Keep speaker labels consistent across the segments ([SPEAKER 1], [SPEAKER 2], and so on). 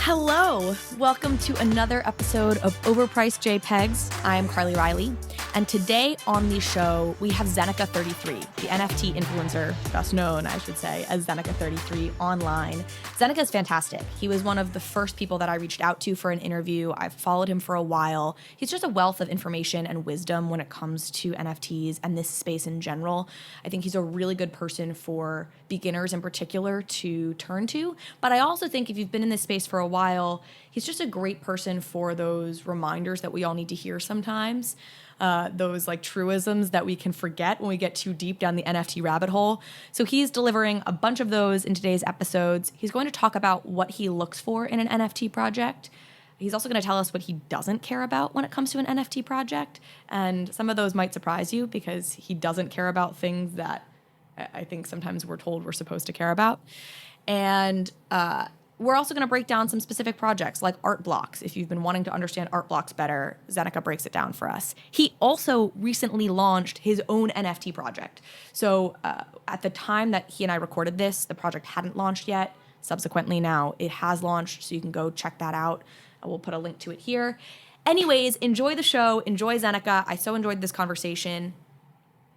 [SPEAKER 1] Hello, welcome to another episode of Overpriced JPEGs. I am Carly Riley, and today on the show, we have Zeneca33, the NFT influencer, best known, I should say, as Zeneca33 online. Zeneca is fantastic. He was one of the first people that I reached out to for an interview. I've followed him for a while. He's just a wealth of information and wisdom when it comes to NFTs and this space in general. I think he's a really good person for beginners in particular to turn to, but I also think if you've been in this space for a while, he's just a great person for those reminders that we all need to hear sometimes. Those like truisms that we can forget when we get too deep down the NFT rabbit hole. So he's delivering a bunch of those in today's episodes. He's going to talk about what he looks for in an NFT project. He's also going to tell us what he doesn't care about when it comes to an NFT project. And some of those might surprise you because he doesn't care about things that I think sometimes we're told we're supposed to care about. And we're also going to break down some specific projects like art blocks. If you've been wanting to understand art blocks better, Zeneca breaks it down for us. He also recently launched his own NFT project. So at the time that he and I recorded this, the project hadn't launched yet. Subsequently now it has launched, so you can go check that out. We'll put a link to it here. Anyways, enjoy the show. Enjoy Zeneca. I so enjoyed this conversation.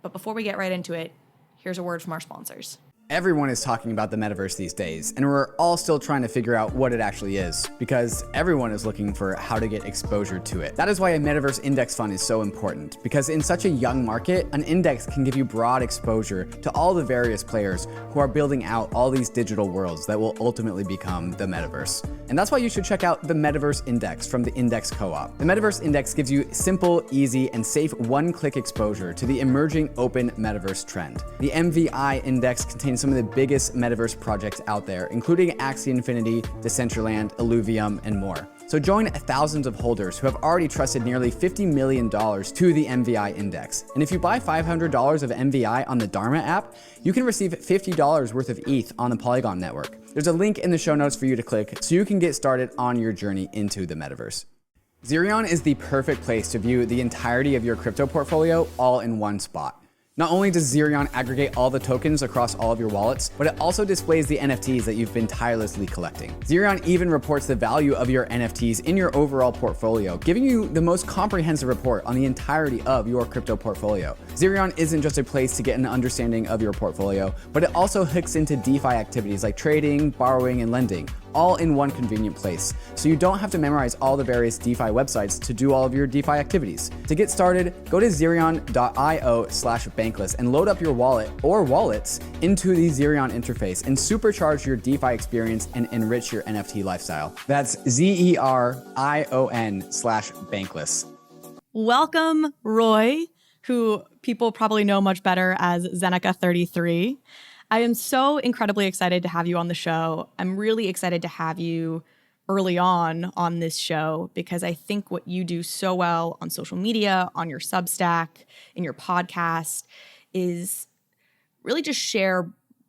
[SPEAKER 1] But before we get right into it, here's a word from our sponsors.
[SPEAKER 2] Everyone is talking about the metaverse these days, and we're all still trying to figure out what it actually is, because everyone is looking for how to get exposure to it. That is why a metaverse index fund is so important, because in such a young market, an index can give you broad exposure to all the various players who are building out all these digital worlds that will ultimately become the metaverse. And that's why you should check out the Metaverse Index from the Index Co-op. The Metaverse Index gives you simple, easy, and safe one-click exposure to the emerging open metaverse trend. The MVI Index contains some of the biggest metaverse projects out there, including Axie Infinity, Decentraland, Illuvium, and more. So join thousands of holders who have already trusted nearly $50 million to the MVI Index. And if you buy $500 of MVI on the Dharma app, you can receive $50 worth of ETH on the Polygon network. There's a link in the show notes for you to click so you can get started on your journey into the metaverse. ZERION is the perfect place to view the entirety of your crypto portfolio all in one spot. Not only does ZERION aggregate all the tokens across all of your wallets, but it also displays the NFTs that you've been tirelessly collecting. ZERION even reports the value of your NFTs in your overall portfolio, giving you the most comprehensive report on the entirety of your crypto portfolio. ZERION isn't just a place to get an understanding of your portfolio, but it also hooks into DeFi activities like trading, borrowing, and lending, all in one convenient place. So you don't have to memorize all the various DeFi websites to do all of your DeFi activities. To get started, go to ZERION.io/Bankless and load up your wallet or wallets into the ZERION interface and supercharge your DeFi experience and enrich your NFT lifestyle. That's ZERION/Bankless.
[SPEAKER 1] Welcome, Roy, who people probably know much better as Zeneca33. I am so incredibly excited to have you on the show. I'm really excited to have you early on this show because I think what you do so well on social media, on your Substack, in your podcast is really just share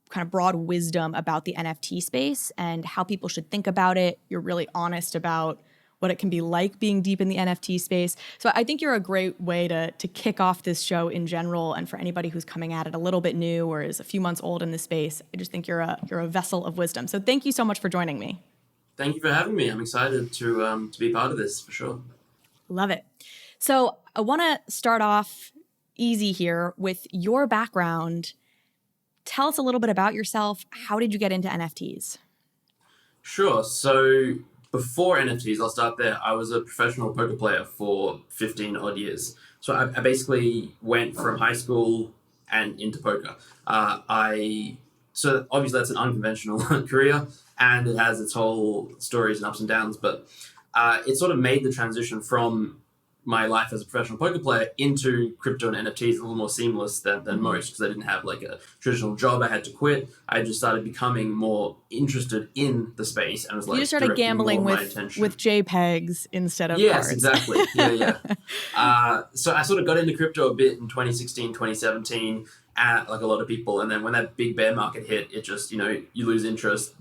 [SPEAKER 1] kind of broad wisdom about the NFT space and how people should think about it. You're really honest about what it can be like being deep in the NFT space. So I think you're a great way to kick off this show in general. And for anybody who's coming at it a little bit new or is a few months old in this space, I just think you're a vessel of wisdom. So thank you so much for joining me.
[SPEAKER 3] Thank you for having me. I'm excited to be part of this for sure.
[SPEAKER 1] Love it. So I want to start off easy here with your background. Tell us a little bit about yourself. How did you get into NFTs?
[SPEAKER 3] Sure. So before NFTs, I'll start there. I was a professional poker player for 15 odd years. So I basically went from high school and into poker. So obviously that's an unconventional career and it has its whole stories and ups and downs, but it sort of made the transition from my life as a professional poker player into crypto and NFTs a little more seamless than most, because I didn't have like a traditional job I had to quit. I just started becoming more interested in the space and was like,
[SPEAKER 1] you just started gambling with JPEGs instead of
[SPEAKER 3] yes,
[SPEAKER 1] cards.
[SPEAKER 3] Exactly. Yeah. So I sort of got into crypto a bit in 2016, 2017, like a lot of people. And then when that big bear market hit, it just, you lose interest,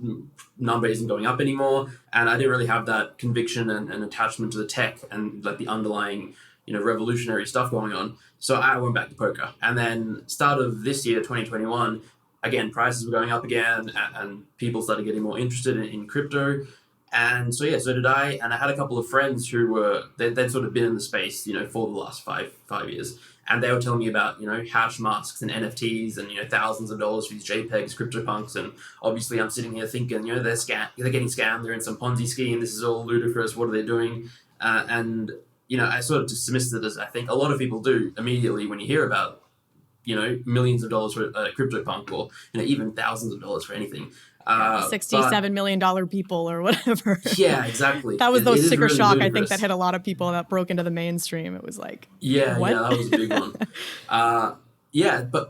[SPEAKER 3] number isn't going up anymore. And I didn't really have that conviction and attachment to the tech and like the underlying, revolutionary stuff going on. So I went back to poker. And then start of this year, 2021, again, prices were going up again and people started getting more interested in crypto. And so did I. And I had a couple of friends who were they'd sort of been in the space, for the last five years, and they were telling me about hash masks and NFTs and thousands of dollars for these JPEGs, CryptoPunks, and obviously I'm sitting here thinking they're getting scammed, they're in some Ponzi scheme, this is all ludicrous, what are they doing? And I sort of dismissed it, as I think a lot of people do immediately when you hear about millions of dollars for a CryptoPunk, or even thousands of dollars for anything.
[SPEAKER 1] $67 million people or whatever.
[SPEAKER 3] Yeah, exactly.
[SPEAKER 1] That was the sticker
[SPEAKER 3] really
[SPEAKER 1] shock,
[SPEAKER 3] ludicrous.
[SPEAKER 1] I think, that hit a lot of people that broke into the mainstream. It was like,
[SPEAKER 3] yeah,
[SPEAKER 1] what?
[SPEAKER 3] Yeah, that was a big one.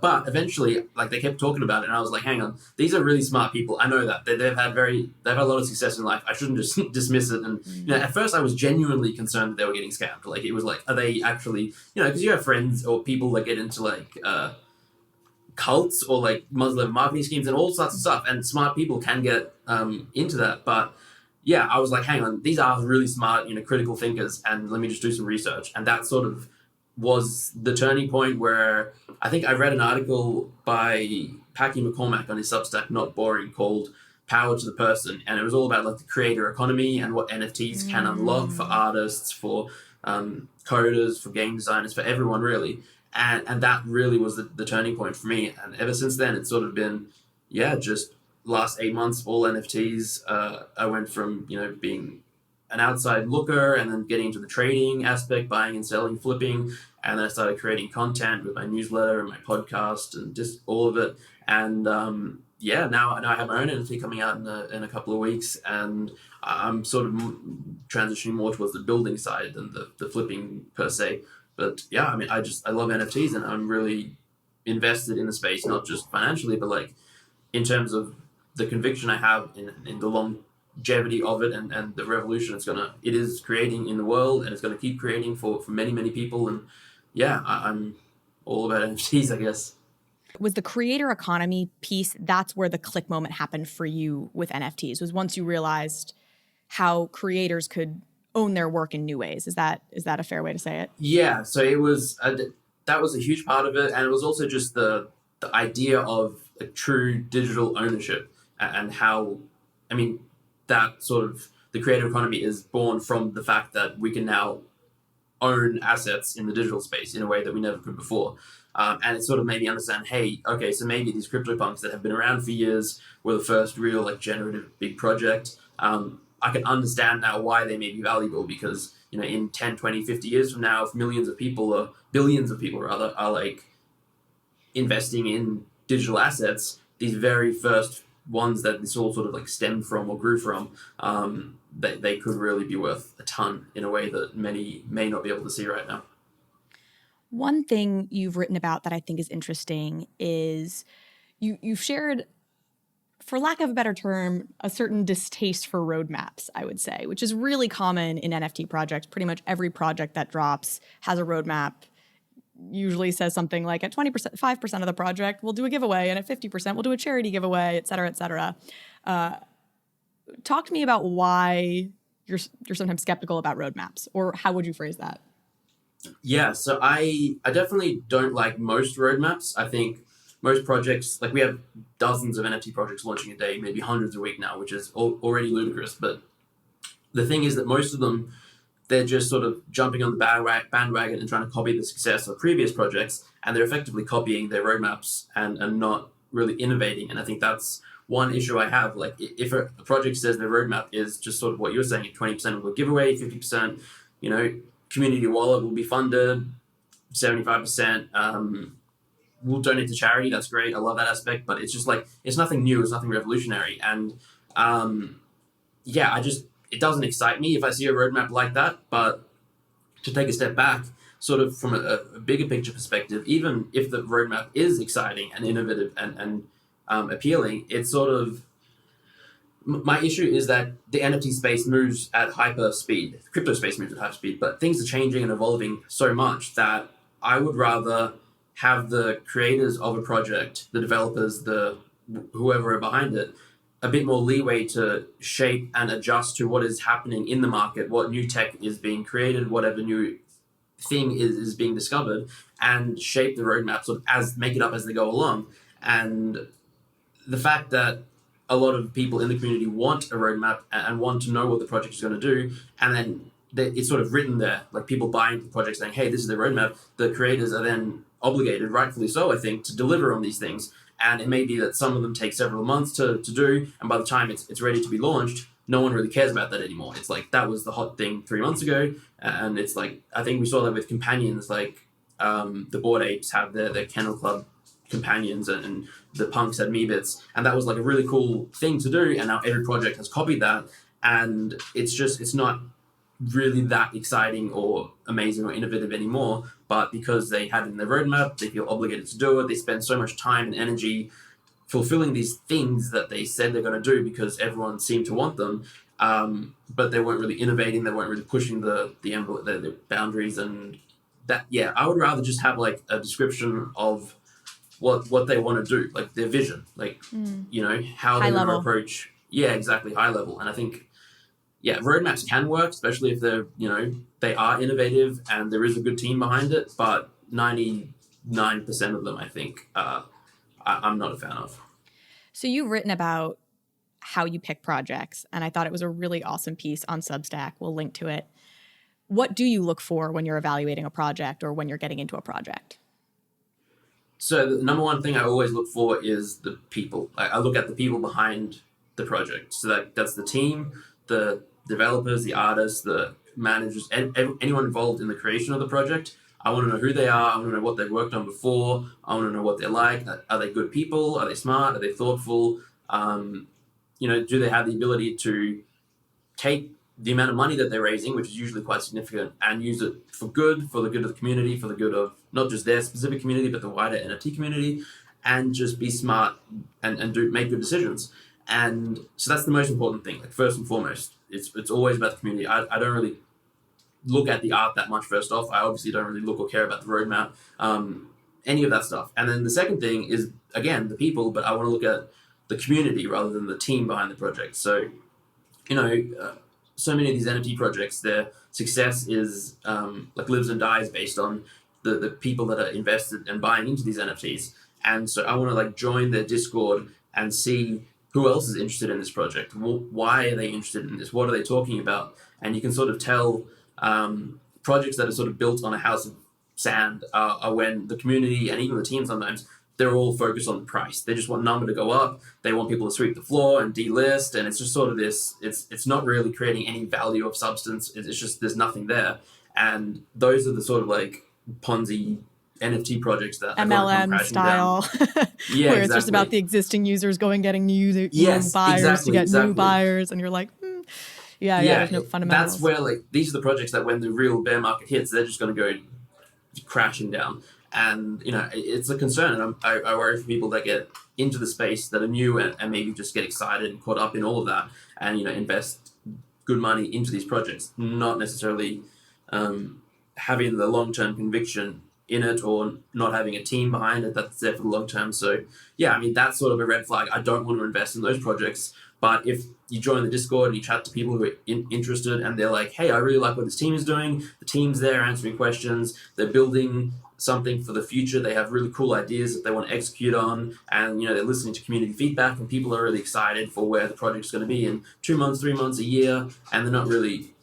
[SPEAKER 3] But eventually, like, they kept talking about it, and I was like, hang on, these are really smart people. I know that they've had a lot of success in life. I shouldn't just dismiss it. And at first, I was genuinely concerned that they were getting scammed. Like, it was like, are they actually, because you have friends or people that get into like cults or like Muslim marketing schemes and all sorts of stuff, and smart people can get into that. But yeah, I was like, hang on, these are really smart, critical thinkers, and let me just do some research. And that sort of was the turning point where I think I read an article by Packy McCormack on his Substack, Not Boring, called Power to the Person. And it was all about like the creator economy and what NFTs can unlock for artists, for coders, for game designers, for everyone really. And that really was the turning point for me. And ever since then, it's sort of been, just last 8 months, all NFTs. I went from, being an outside looker and then getting into the trading aspect, buying and selling, flipping. And then I started creating content with my newsletter and my podcast and just all of it. And now I have my own NFT coming out in a couple of weeks. And I'm sort of transitioning more towards the building side than the flipping per se. But yeah, I mean, I love NFTs, and I'm really invested in the space, not just financially, but like in terms of the conviction I have in the longevity of it and the revolution it is creating in the world, and it's going to keep creating for many, many people. And yeah, I'm all about NFTs, I guess.
[SPEAKER 1] Was the creator economy piece, that's where the click moment happened for you with NFTs, was once you realized how creators could own their work in new ways. Is that a fair way to say it?
[SPEAKER 3] Yeah, so it was that was a huge part of it, and it was also just the idea of a true digital ownership, and how, I mean, that sort of the creative economy is born from the fact that we can now own assets in the digital space in a way that we never could before. And it sort of made me understand, hey, okay, so maybe these CryptoPunks that have been around for years were the first real like generative big project. I can understand now why they may be valuable, because in 10, 20, 50 years from now, if millions of people, or billions of people rather, are like investing in digital assets, these very first ones that this all sort of like stemmed from or grew from, they could really be worth a ton in a way that many may not be able to see right now.
[SPEAKER 1] One thing you've written about that I think is interesting is you've shared, for lack of a better term, a certain distaste for roadmaps, I would say, which is really common in NFT projects. Pretty much every project that drops has a roadmap, usually says something like at 20%, 5% of the project, we'll do a giveaway, and at 50%, we'll do a charity giveaway, et cetera, et cetera. Talk to me about why you're sometimes skeptical about roadmaps, or how would you phrase that?
[SPEAKER 3] Yeah, so I definitely don't like most roadmaps. I think most projects, like we have dozens of NFT projects launching a day, maybe hundreds a week now, which is already ludicrous. But the thing is that most of them, they're just sort of jumping on the bandwagon and trying to copy the success of previous projects, and they're effectively copying their roadmaps and not really innovating. And I think that's one issue I have. Like, if a project says their roadmap is just sort of what you're saying, 20% will giveaway, 50%, community wallet will be funded, 75%, we'll donate to charity. That's great. I love that aspect, but it's just like, it's nothing new. It's nothing revolutionary. And it doesn't excite me if I see a roadmap like that. But to take a step back, sort of from a bigger picture perspective, even if the roadmap is exciting and innovative and appealing, it's sort of, my issue is that the NFT space moves at hyper speed. Crypto space moves at hyper speed, but things are changing and evolving so much that I would rather have the creators of a project, the developers, the whoever are behind it, a bit more leeway to shape and adjust to what is happening in the market, what new tech is being created, whatever new thing is being discovered, and shape the roadmap, sort of make it up as they go along. And the fact that a lot of people in the community want a roadmap and want to know what the project is going to do, and then it's sort of written there, like people buy into the project saying, hey, this is the roadmap. The creators are then obligated, rightfully so, I think, to deliver on these things. And it may be that some of them take several months to do, and by the time it's ready to be launched, no one really cares about that anymore. It's like, that was the hot thing 3 months ago, and it's like, I think we saw that with companions, like the Bored Apes have their Kennel Club companions, and the Punks had Meebits, and that was like a really cool thing to do, and now every project has copied that, and it's not really that exciting or amazing or innovative anymore, but because they had it in their roadmap, they feel obligated to do it. They spend so much time and energy fulfilling these things that they said they're going to do because everyone seemed to want them, but they weren't really innovating, they weren't really pushing the boundaries, and that, yeah, I would rather just have like a description of what they want to do, like their vision, like you know, how they're going to approach, yeah, exactly, high level. And I think, yeah, roadmaps can work, especially if they're, you know, they are innovative and there is a good team behind it, but 99% of them, I think, I'm not a fan of.
[SPEAKER 1] So you've written about how you pick projects, and I thought it was a really awesome piece on Substack. We'll link to it. What do you look for when you're evaluating a project or when you're getting into a project?
[SPEAKER 3] So the number one thing I always look for is the people. I look at the people behind the project. So that's the team, the developers, the artists, the managers, and anyone involved in the creation of the project. I want to know who they are. I want to know what they've worked on before. I want to know what they're like. Are they good people? Are they smart? Are they thoughtful? You know, do they have the ability to take the amount of money that they're raising, which is usually quite significant, and use it for good, for the good of the community, for the good of not just their specific community, but the wider NFT community, and just be smart and make good decisions. And so that's the most important thing. Like, first and foremost, it's always about the community. I don't really look at the art that much first off. I obviously don't really look or care about the roadmap, any of that stuff. And then the second thing is, again, the people, but I want to look at the community rather than the team behind the project. So, you know, so many of these NFT projects, their success is like lives and dies based on the people that are invested and buying into these NFTs. And so I want to like join their Discord and see who else is interested in this project. Why are they interested in this? What are they talking about? And you can sort of tell projects that are sort of built on a house of sand are when the community and even the team sometimes, they're all focused on the price. They just want number to go up. They want people to sweep the floor and delist. And it's just sort of this, it's not really creating any value of substance. It's just, there's nothing there. And those are the sort of like Ponzi NFT projects that
[SPEAKER 1] MLM style,
[SPEAKER 3] yeah,
[SPEAKER 1] where it's just about the existing users getting new buyers to get new buyers. And you're like, yeah, there's no fundamentals.
[SPEAKER 3] That's where like, these are the projects that when the real bear market hits, they're just going to go crashing down. And, you know, it's a concern. And I worry for people that get into the space that are new and maybe just get excited and caught up in all of that and, you know, invest good money into these projects, not necessarily having the long-term conviction in it or not having a team behind it that's there for the long term. So, yeah, I mean, that's sort of a red flag. I don't want to invest in those projects. But if you join the Discord and you chat to people who are interested and they're like, hey, I really like what this team is doing. The team's there answering questions. They're building something for the future. They have really cool ideas that they want to execute on. And, you know, they're listening to community feedback and people are really excited for where the project's going to be in 2 months, 3 months, a year. And they're not really,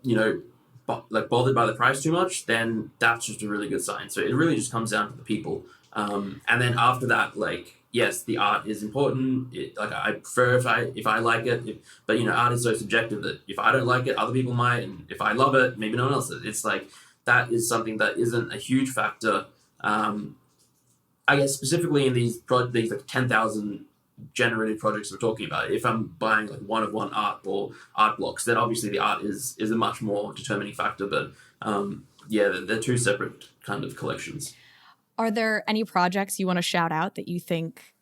[SPEAKER 3] you know, bothered by the price too much, then that's just a really good sign. So it really just comes down to the people. And then after that, like, yes, the art is important. I prefer if I like it, but you know, art is so subjective that if I don't like it, other people might, and if I love it, maybe no one else. It's like that is something that isn't a huge factor. I guess specifically in these like 10,000 generated projects we're talking about. If I'm buying like one of one art or art blocks, then obviously the art is a much more determining factor. But yeah, they're two separate kind of collections.
[SPEAKER 1] Are there any projects you want to shout out that you think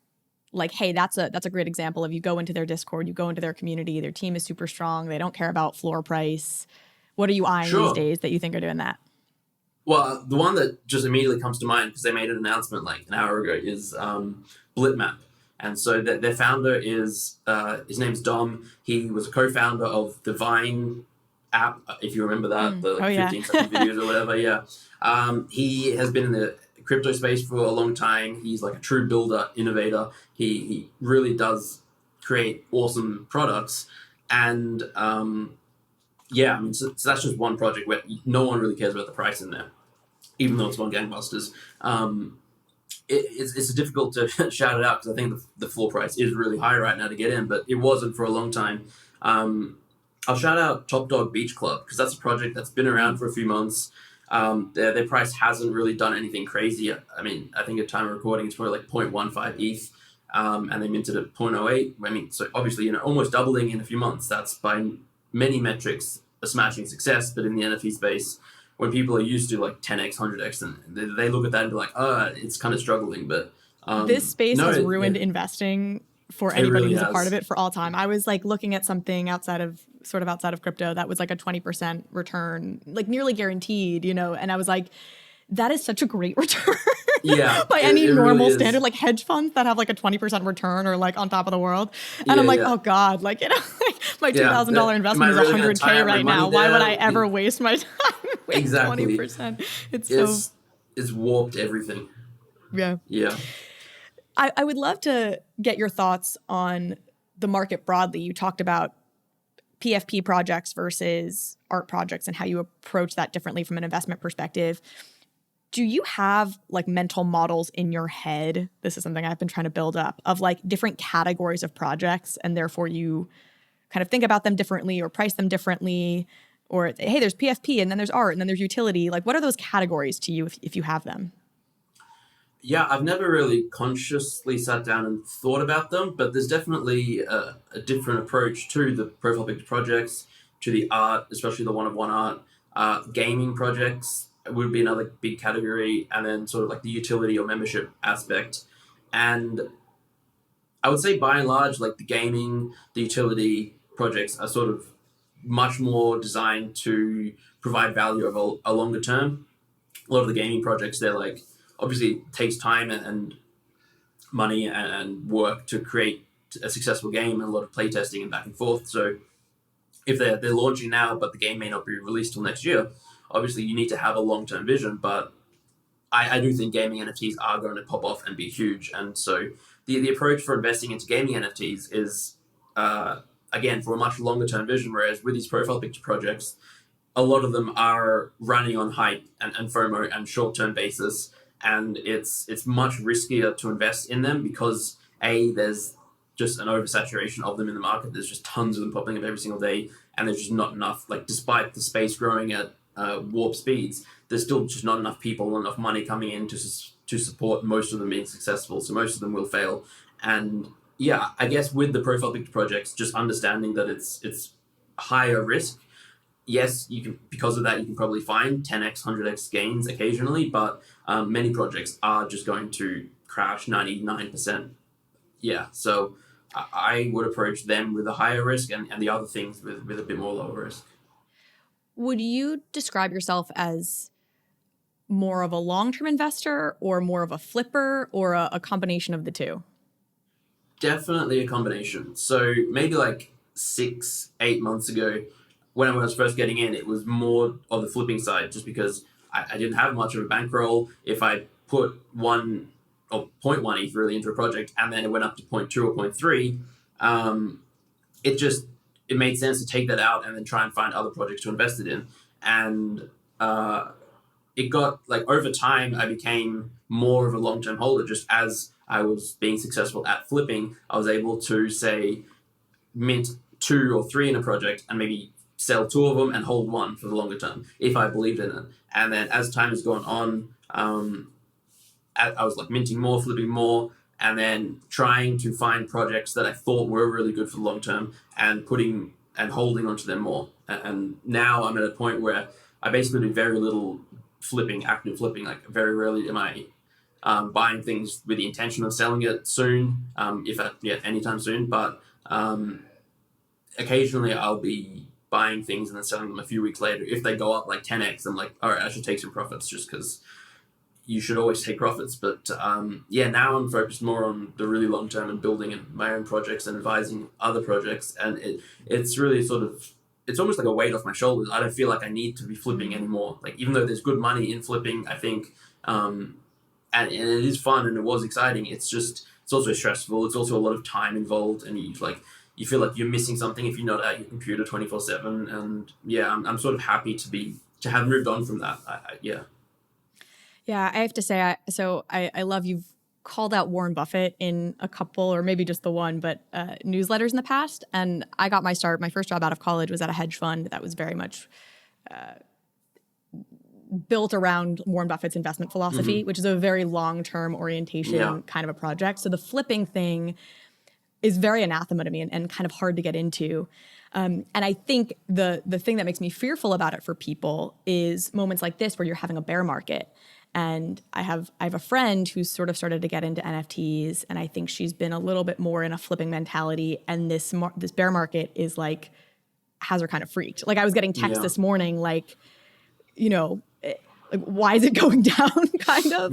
[SPEAKER 1] like, hey, that's a great example of you go into their Discord, you go into their community, their team is super strong, they don't care about floor price. What are you eyeing these days that you think are doing that?
[SPEAKER 3] Well, the one that just immediately comes to mind because they made an announcement like an hour ago is Blitmap. And so their founder is, his name's Dom. He was a co-founder of the Vine app, if you remember that, the 15-second videos or whatever, yeah. He has been in the crypto space for a long time. He's like a true builder, innovator. He really does create awesome products. And yeah, I mean, so that's just one project where no one really cares about the price in there, even though it's gone gangbusters. It's difficult to shout it out because I think the floor price is really high right now to get in, but it wasn't for a long time. I'll shout out Top Dog Beach Club because that's a project that's been around for a few months. Their price hasn't really done anything crazy. I mean, I think at time of recording it's probably like 0.15 ETH, and they minted at 0.08. I mean, so obviously, almost doubling in a few months. That's by many metrics a smashing success, but in the NFT space, when people are used to like 10x, 100x, and they look at that and be like, it's kind of struggling. But
[SPEAKER 1] this space has ruined investing for anybody who's a part of it for all time. I was like looking at something outside of crypto that was like a 20% return, like nearly guaranteed, and I was like, that is such a great return.
[SPEAKER 3] Yeah.
[SPEAKER 1] By any normal really standard, like hedge funds that have like a 20% return are like on top of the world. And I'm like, oh God, like, like my $2,000 investment is really $100K right now. Why would I ever waste my time with 20%?
[SPEAKER 3] It's warped everything.
[SPEAKER 1] Yeah.
[SPEAKER 3] Yeah.
[SPEAKER 1] I would love to get your thoughts on the market broadly. You talked about PFP projects versus art projects and how you approach that differently from an investment perspective. Do you have like mental models in your head? This is something I've been trying to build up of like different categories of projects, and therefore you kind of think about them differently or price them differently, or hey, there's PFP and then there's art and then there's utility. Like, what are those categories to you if you have them?
[SPEAKER 3] Yeah, I've never really consciously sat down and thought about them, but there's definitely a different approach to the profile picture projects, to the art, especially the one-of-one art. Gaming projects would be another big category, and then sort of like the utility or membership aspect. And I would say by and large, like the gaming, the utility projects are sort of much more designed to provide value of a longer term. A lot of the gaming projects, they're like, obviously it takes time and money and work to create a successful game, and a lot of playtesting and back and forth. So if they're launching now, but the game may not be released till next year, obviously you need to have a long-term vision. But I do think gaming NFTs are going to pop off and be huge. And so the approach for investing into gaming NFTs is, again, for a much longer-term vision, whereas with these profile picture projects, a lot of them are running on hype and FOMO and short-term basis. And it's much riskier to invest in them because, A, there's just an oversaturation of them in the market. There's just tons of them popping up every single day, and there's just not enough. Like, despite the space growing at warp speeds, there's still just not enough people and enough money coming in to support most of them being successful. So most of them will fail. And yeah, I guess with the profile picture projects, just understanding that it's higher risk. Yes, you can, because of that, you can probably find 10x, 100x gains occasionally, but many projects are just going to crash 99%. Yeah, so I would approach them with a higher risk and the other things with a bit more lower risk.
[SPEAKER 1] Would you describe yourself as more of a long-term investor or more of a flipper or a combination of the two?
[SPEAKER 3] Definitely a combination. So maybe like 6-8 months ago, when I was first getting in, it was more of the flipping side, just because I didn't have much of a bankroll. If I put 1 or 0.1 ETH really into a project and then it went up to 0.2 or 0.3, it made sense to take that out and then try and find other projects to invest it in. And it got, like, over time, I became more of a long-term holder. Just as I was being successful at flipping, I was able to, say, mint 2 or 3 in a project and maybe sell 2 of them and hold 1 for the longer term if I believed in it. And then as time has gone on, I was like minting more, flipping more, and then trying to find projects that I thought were really good for the long term and putting and holding onto them more. And now I'm at a point where I basically do very little flipping, active flipping. Like, very rarely am I buying things with the intention of selling it soon, anytime soon. But occasionally I'll be buying things and then selling them a few weeks later. If they go up like 10x, I'm like, all right, I should take some profits, just because you should always take profits. But now I'm focused more on the really long term and building my own projects and advising other projects. And it's really sort of, it's almost like a weight off my shoulders. I don't feel like I need to be flipping anymore. Like, even though there's good money in flipping, I think, and it is fun and it was exciting, it's it's also stressful. It's also a lot of time involved, and you feel like you're missing something if you're not at your computer 24/7. And yeah, I'm sort of happy to have moved on from that. Yeah.
[SPEAKER 1] Yeah, I have to say, I love you've called out Warren Buffett in a couple, or maybe just the one, but newsletters in the past. And I got my start. My first job out of college was at a hedge fund that was very much built around Warren Buffett's investment philosophy, which is a very long-term orientation kind of a project. So the flipping thing is very anathema to me and kind of hard to get into. And I think the thing that makes me fearful about it for people is moments like this where you're having a bear market. And I have a friend who's sort of started to get into NFTs, and I think she's been a little bit more in a flipping mentality. And this bear market is like has her kind of freaked. Like I was getting texts this morning, like, like why is it going down? Kind of,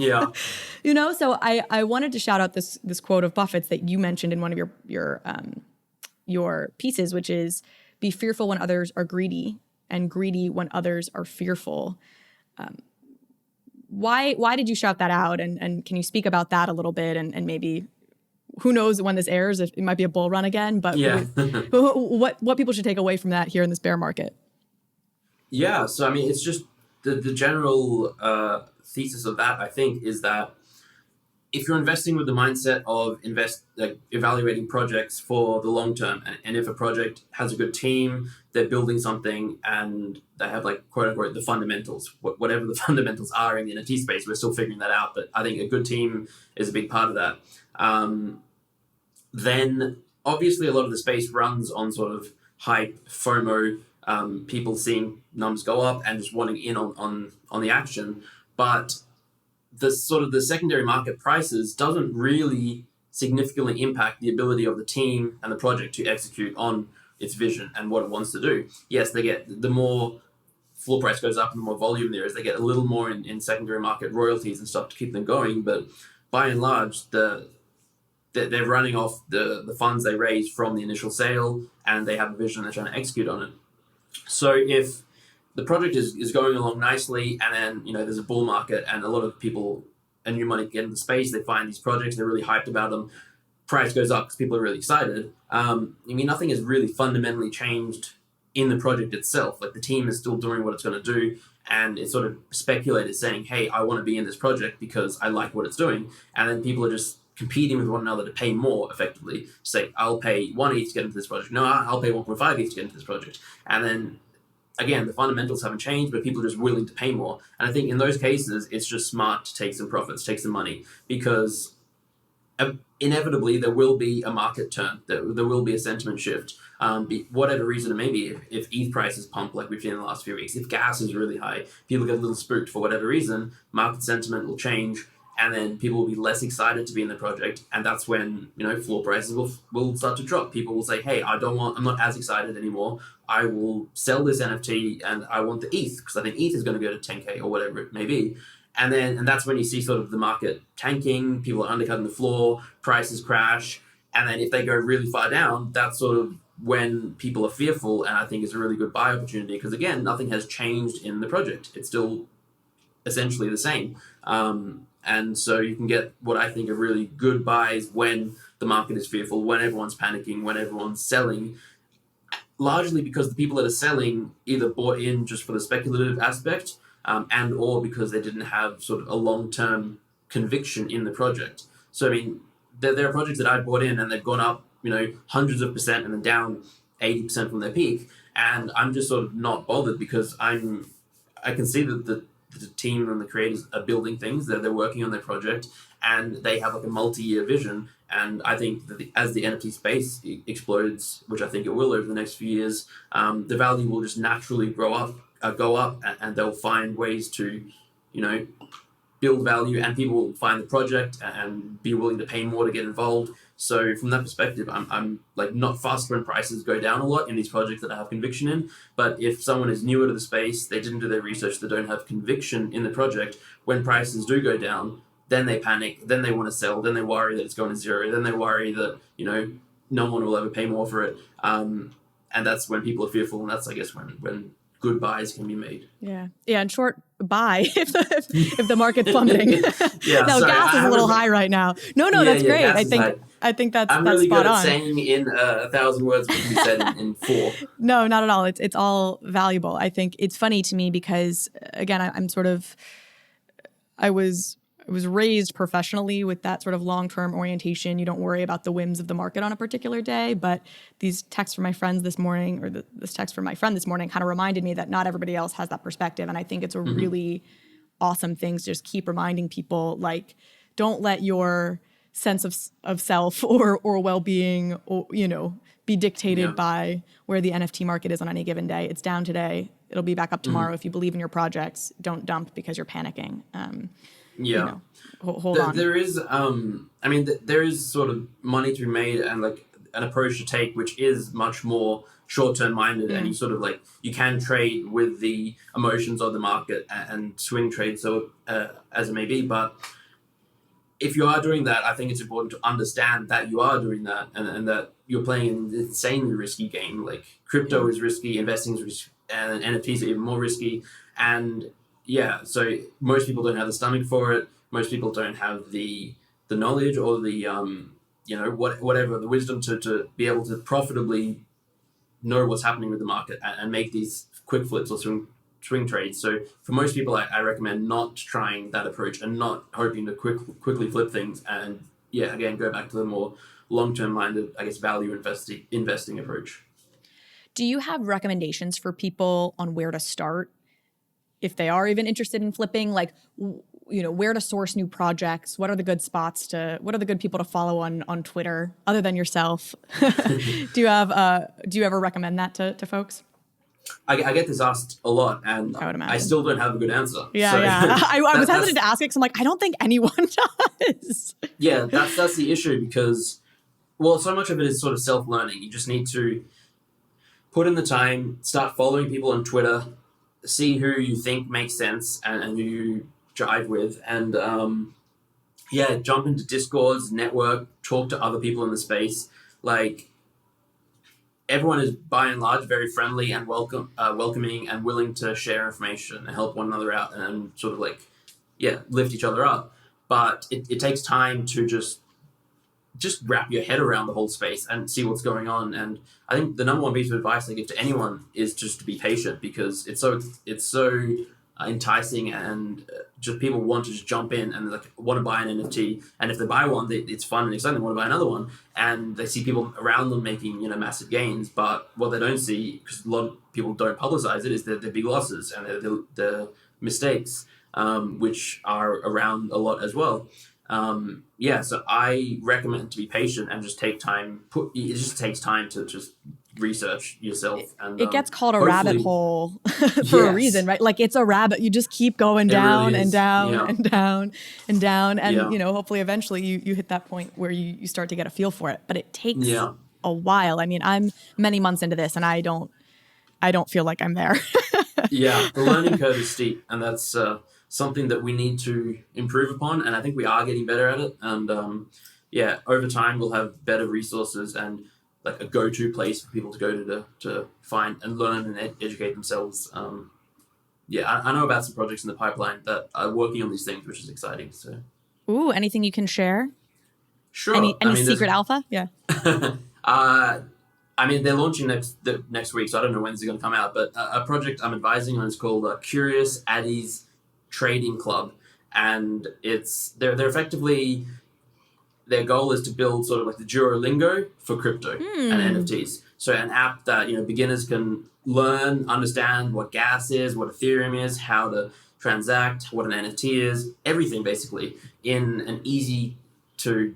[SPEAKER 1] So I wanted to shout out this quote of Buffett's that you mentioned in one of your pieces, which is be fearful when others are greedy, and greedy when others are fearful. Why did you shout that out? And can you speak about that a little bit? And maybe who knows when this airs, if it might be a bull run again, but what people should take away from that here in this bear market?
[SPEAKER 3] Yeah. So, I mean, it's just the general thesis of that, I think, is that if you're investing with the mindset of evaluating projects for the long term, and if a project has a good team, they're building something, and they have like quote unquote the fundamentals, whatever the fundamentals are in the NFT space, we're still figuring that out. But I think a good team is a big part of that. Then obviously a lot of the space runs on sort of hype, FOMO, people seeing numbers go up and just wanting in on the action, but the sort of the secondary market prices doesn't really significantly impact the ability of the team and the project to execute on its vision and what it wants to do. Yes, they get the more floor price goes up and the more volume there is, they get a little more in secondary market royalties and stuff to keep them going. But by and large, they're running off the funds they raised from the initial sale, and they have a vision, they're trying to execute on it. So if the project is going along nicely, and then there's a bull market and a lot of people and new money get into the space, they find these projects, they're really hyped about them, price goes up because people are really excited. Nothing has really fundamentally changed in the project itself. Like the team is still doing what it's going to do, and it's sort of speculated saying, hey, I want to be in this project because I like what it's doing. And then people are just competing with one another to pay more effectively. Say, I'll pay 1 ETH to get into this project. No, I'll pay 1.5 ETH to get into this project. And then again, the fundamentals haven't changed, but people are just willing to pay more. And I think in those cases, it's just smart to take some profits, take some money, because inevitably there will be a market turn. There will be a sentiment shift. Whatever reason it may be, if ETH prices pump like we've seen in the last few weeks, if gas is really high, people get a little spooked for whatever reason, market sentiment will change, and then people will be less excited to be in the project. And that's when, floor prices will start to drop. People will say, hey, I'm not as excited anymore. I will sell this NFT and I want the ETH because I think ETH is going to go to 10K or whatever it may be. And that's when you see sort of the market tanking, people are undercutting the floor, prices crash. And then if they go really far down, that's sort of when people are fearful. And I think it's a really good buy opportunity because, again, nothing has changed in the project. It's still essentially the same. And so you can get what I think are really good buys when the market is fearful, when everyone's panicking, when everyone's selling, largely because the people that are selling either bought in just for the speculative aspect and or because they didn't have sort of a long-term conviction in the project. So, I mean, there are projects that I bought in and they've gone up, hundreds of percent and then down 80% from their peak. And I'm just sort of not bothered because I can see that the team and the creators are building things, that they're working on their project, and they have like a multi-year vision. And I think that as the NFT space explodes, which I think it will over the next few years, the value will just naturally go up, and they'll find ways to, build value, and people will find the project and be willing to pay more to get involved. So from that perspective, I'm like not fussed when prices go down a lot in these projects that I have conviction in. But if someone is newer to the space, they didn't do their research, they don't have conviction in the project, when prices do go down, then they panic, then they want to sell, then they worry that it's going to zero, then they worry that, no one will ever pay more for it. And that's when people are fearful, and that's, I guess, when good buys can be made.
[SPEAKER 1] Yeah. And short buy if the market's plummeting.
[SPEAKER 3] Yeah,
[SPEAKER 1] no,
[SPEAKER 3] sorry,
[SPEAKER 1] gas is a little high right now. No, that's great. I think that's
[SPEAKER 3] I'm really
[SPEAKER 1] spot
[SPEAKER 3] good at
[SPEAKER 1] on.
[SPEAKER 3] saying in 1,000 words what can be said in 4.
[SPEAKER 1] No, not at all. It's all valuable. I think it's funny to me because, again, I'm sort of, I was raised professionally with that sort of long-term orientation. You don't worry about the whims of the market on a particular day. But these texts from my friends this morning, or this text from my friend this morning, kind of reminded me that not everybody else has that perspective. And I think it's a really awesome thing to just keep reminding people, like, don't let your sense of self or well-being, or, be dictated by where the NFT market is on any given day. It's down today. It'll be back up tomorrow. If you believe in your projects, don't dump because you're panicking. Hold on.
[SPEAKER 3] There is, there is sort of money to be made and like an approach to take, which is much more short-term minded, and you sort of like, you can trade with the emotions of the market and swing trade, so as it may be. But if you are doing that, I think it's important to understand that you are doing that and that you're playing an insanely risky game. Like crypto is risky, investing is risky, and NFTs are even more risky. And yeah, so most people don't have the stomach for it. Most people don't have the knowledge or the whatever, the wisdom to be able to profitably know what's happening with the market and make these quick flips or swing trades. So for most people, I recommend not trying that approach and not hoping to quickly flip things. And yeah, again, go back to the more long-term minded, I guess, value investing approach.
[SPEAKER 1] Do you have recommendations for people on where to start if they are even interested in flipping? Like, where to source new projects? What are the good spots what are the good people to follow on Twitter other than yourself? Do you ever recommend that to folks?
[SPEAKER 3] I get this asked a lot, and I still don't have a good answer.
[SPEAKER 1] Yeah. I was hesitant to ask it because I'm like, I don't think anyone does.
[SPEAKER 3] Yeah, that's the issue because, well, so much of it is sort of self-learning. You just need to put in the time, start following people on Twitter, see who you think makes sense and who you jive with, and jump into Discords, network, talk to other people in the space. Like, everyone is by and large very friendly and welcoming and willing to share information and help one another out and sort of like, lift each other up. But it takes time to just wrap your head around the whole space and see what's going on. And I think the number one piece of advice I give to anyone is just to be patient, because it's so enticing, and just people want to just jump in and like want to buy an NFT, and if they buy one, it's fun and exciting, they want to buy another one, and they see people around them making massive gains. But what they don't see, because a lot of people don't publicize it, is their big losses and the mistakes, which are around a lot as well. So I recommend to be patient and just take time. It just takes time to just research yourself. And
[SPEAKER 1] it gets called a rabbit hole for a reason, right? Like, it's a rabbit. You just keep going down and down and down and down. And, hopefully eventually you hit that point where you start to get a feel for it. But it takes a while. I mean, I'm many months into this and I don't feel like I'm there.
[SPEAKER 3] The learning curve is steep, and that's something that we need to improve upon. And I think we are getting better at it. And over time we'll have better resources and like a go-to place for people to go to find and learn and educate themselves. I know about some projects in the pipeline that are working on these things, which is exciting. So,
[SPEAKER 1] anything you can share?
[SPEAKER 3] Sure.
[SPEAKER 1] Any secret alpha? Yeah.
[SPEAKER 3] They're launching next week, so I don't know when this is going to come out. But a project I'm advising on is called Curious Addies Trading Club, and they're effectively, their goal is to build sort of like the Duolingo for crypto and NFTs. So an app that beginners can learn, understand what gas is, what Ethereum is, how to transact, what an NFT is, everything basically in an easy to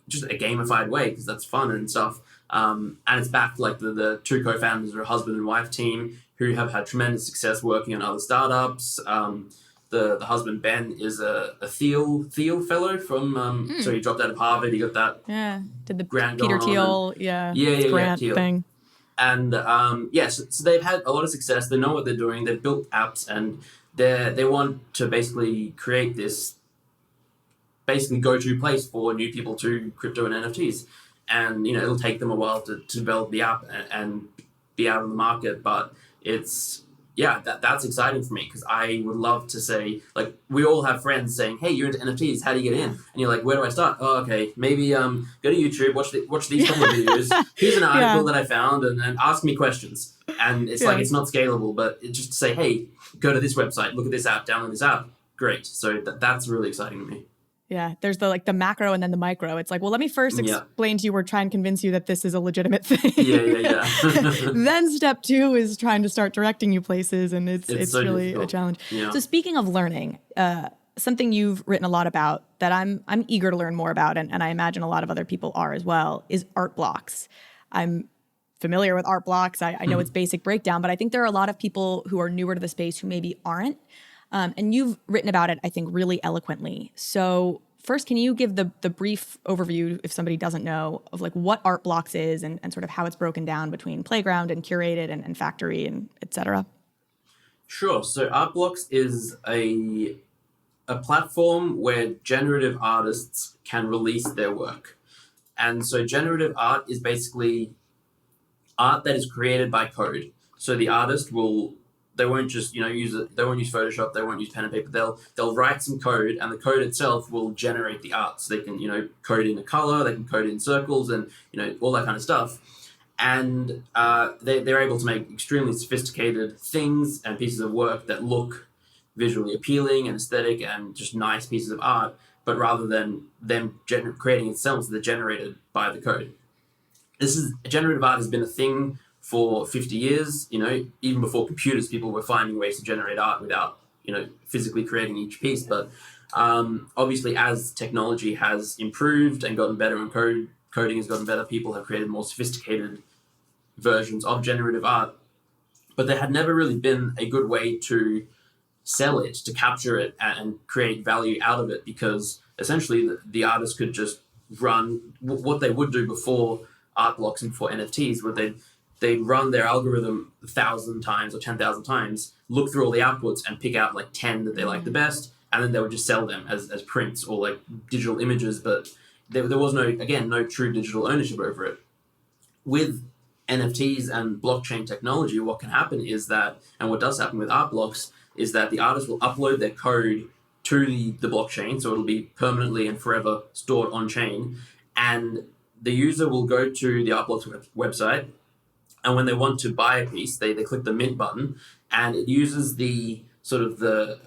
[SPEAKER 3] just a gamified way, because that's fun and stuff. And it's backed like the two co-founders are a husband and wife team who have had tremendous success working on other startups. The husband, Ben, is a Thiel fellow from, so he dropped out of Harvard. He got that.
[SPEAKER 1] Yeah, did the
[SPEAKER 3] grant
[SPEAKER 1] Peter Thiel, grant
[SPEAKER 3] Thiel
[SPEAKER 1] thing.
[SPEAKER 3] And so they've had a lot of success. They know what they're doing. They've built apps, and they want to basically create this go-to place for new people to crypto and NFTs. And it'll take them a while to develop the app and be out on the market, but it's yeah, that's exciting for me because I would love to say, like, we all have friends saying, hey, you're into NFTs, how do you get in? And you're like, where do I start? Oh, okay, maybe go to YouTube, watch these couple of videos. Here's an article that I found, and ask me questions. And it's like, it's not scalable, but it just to say, hey, go to this website, look at this app, download this app. Great. So that's really exciting to me.
[SPEAKER 1] Yeah, there's the macro and then the micro. It's like, well, let me first explain to you or try and convince you that this is a legitimate thing.
[SPEAKER 3] Yeah.
[SPEAKER 1] Then step 2 is trying to start directing you places, and it's so really difficult. A challenge. Yeah. So speaking of learning, something you've written a lot about that I'm eager to learn more about, and I imagine a lot of other people are as well, is art blocks. I'm familiar with art blocks. I know its basic breakdown, but I think there are a lot of people who are newer to the space who maybe aren't. And you've written about it, I think, really eloquently. So first, can you give the brief overview, if somebody doesn't know, of like what art blocks is and sort of how it's broken down between playground and curated and factory and et cetera?
[SPEAKER 3] Sure. So art blocks is a platform where generative artists can release their work. And so generative art is basically art that is created by code. So the artist they won't just use it. They won't use Photoshop. They won't use pen and paper. They'll write some code, and the code itself will generate the art. So they can code in a color. They can code in circles, and all that kind of stuff. And they're able to make extremely sophisticated things and pieces of work that look visually appealing and aesthetic and just nice pieces of art. But rather than them creating themselves, they're generated by the code. Generative art has been a thing for 50 years, even before computers, people were finding ways to generate art without, physically creating each piece. But obviously, as technology has improved and gotten better and coding has gotten better, people have created more sophisticated versions of generative art. But there had never really been a good way to sell it, to capture it and create value out of it, because essentially the artist could just run what they would do before art blocks and before NFTs, where they'd run their algorithm 1,000 times or 10,000 times, look through all the outputs and pick out like 10 that they like the best, and then they would just sell them as prints or like digital images. But there was no true digital ownership over it. With NFTs and blockchain technology, what can happen is that, and what does happen with art blocks, is that the artist will upload their code to the blockchain, so it'll be permanently and forever stored on chain, and the user will go to the art blocks website. And when they want to buy a piece, they click the mint button, and it uses the sort of the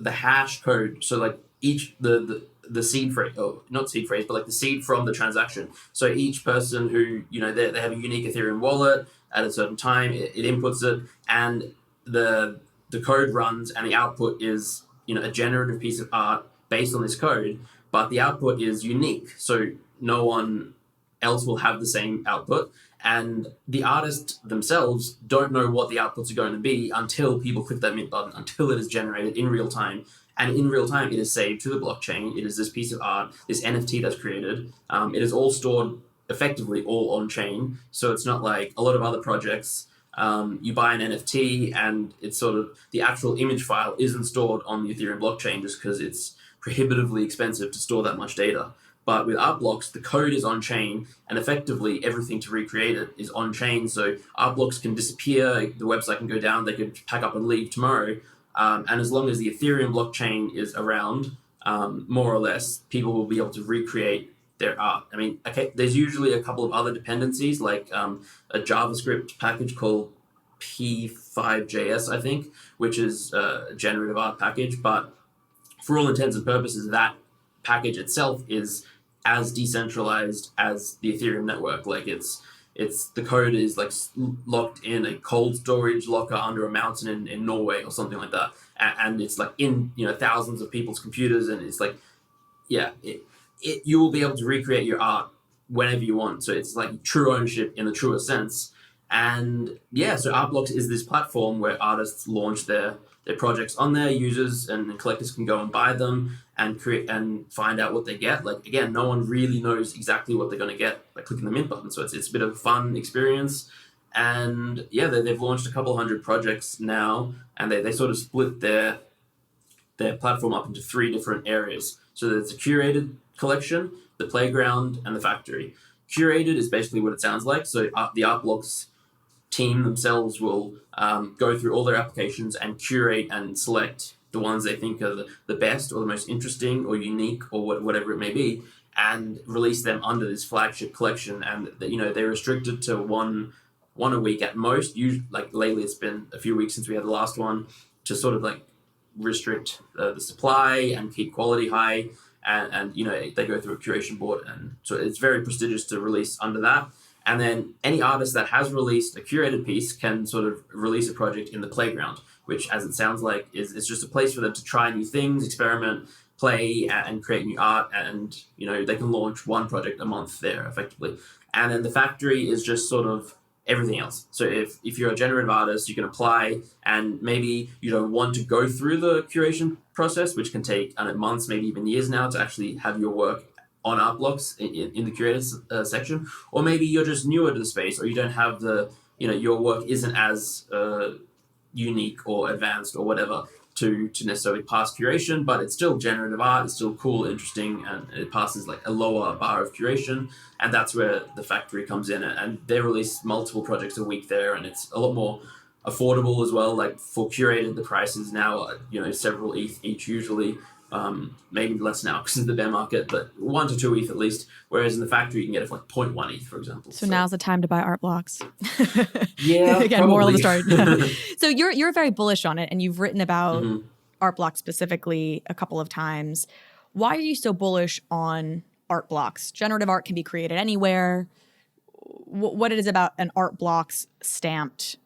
[SPEAKER 3] hash code. So like each the seed phrase, or not seed phrase, but like the seed from the transaction. So each person who they have a unique Ethereum wallet at a certain time, it inputs it, and the code runs, and the output is a generative piece of art based on this code. But the output is unique, so no one else will have the same output. And the artists themselves don't know what the outputs are going to be until people click that mint button, until it is generated in real time. And in real time, it is saved to the blockchain. It is this piece of art, this NFT that's created. It is all stored effectively all on chain. So it's not like a lot of other projects. You buy an NFT and it's sort of the actual image file isn't stored on the Ethereum blockchain just because it's prohibitively expensive to store that much data. But with art blocks, the code is on chain, and effectively everything to recreate it is on chain. So art blocks can disappear, the website can go down, they could pack up and leave tomorrow. And as long as the Ethereum blockchain is around, more or less, people will be able to recreate their art. I mean, okay, there's usually a couple of other dependencies, like a JavaScript package called P5JS, I think, which is a generative art package. But for all intents and purposes, that package itself is as decentralized as the Ethereum network. Like it's the code is like locked in a cold storage locker under a mountain in Norway or something like that, and it's like in thousands of people's computers, and it's like you will be able to recreate your art whenever you want. So it's like true ownership in the truest sense. And so Art Blocks is this platform where artists launch their projects on there. Users and collectors can go and buy them and create and find out what they get. Like, again, no one really knows exactly what they're going to get by clicking the mint button. So it's a bit of a fun experience. And they've launched a couple hundred projects now, and they sort of split their platform up into 3 different areas. So there's a curated collection, the playground, and the factory. Curated is basically what it sounds like. So the art blocks team themselves will go through all their applications and curate and select the ones they think are the best or the most interesting or unique or whatever it may be, and release them under this flagship collection. And they're restricted to one a week at most. Usually, like lately, it's been a few weeks since we had the last one, to sort of like restrict the supply and keep quality high. And they go through a curation board, and so it's very prestigious to release under that. And then any artist that has released a curated piece can sort of release a project in the playground, which, as it sounds like, is just a place for them to try new things, experiment, play, and create new art. And they can launch one project a month there effectively. And then the factory is just sort of everything else. So if you're a generative artist, you can apply, and maybe you don't want to go through the curation process, which can take months, maybe even years now, to actually have your work on art blocks in the curated section. Or maybe you're just newer to the space, or you don't have your work isn't as unique or advanced or whatever to necessarily pass curation, but it's still generative art, it's still cool, interesting, and it passes like a lower bar of curation. And that's where the factory comes in, and they release multiple projects a week there, and it's a lot more affordable as well. Like for curated, the price is now several ETH each usually. Maybe less now because of the bear market, but 1 to 2 ETH at least. Whereas in the factory, you can get it for like 0.1 ETH, for example.
[SPEAKER 1] So now's the time to buy art blocks.
[SPEAKER 3] Yeah,
[SPEAKER 1] again,
[SPEAKER 3] probably.
[SPEAKER 1] moral of the story. So you're very bullish on it, and you've written about art blocks specifically a couple of times. Why are you so bullish on art blocks? Generative art can be created anywhere. What it is about an art blocks stamped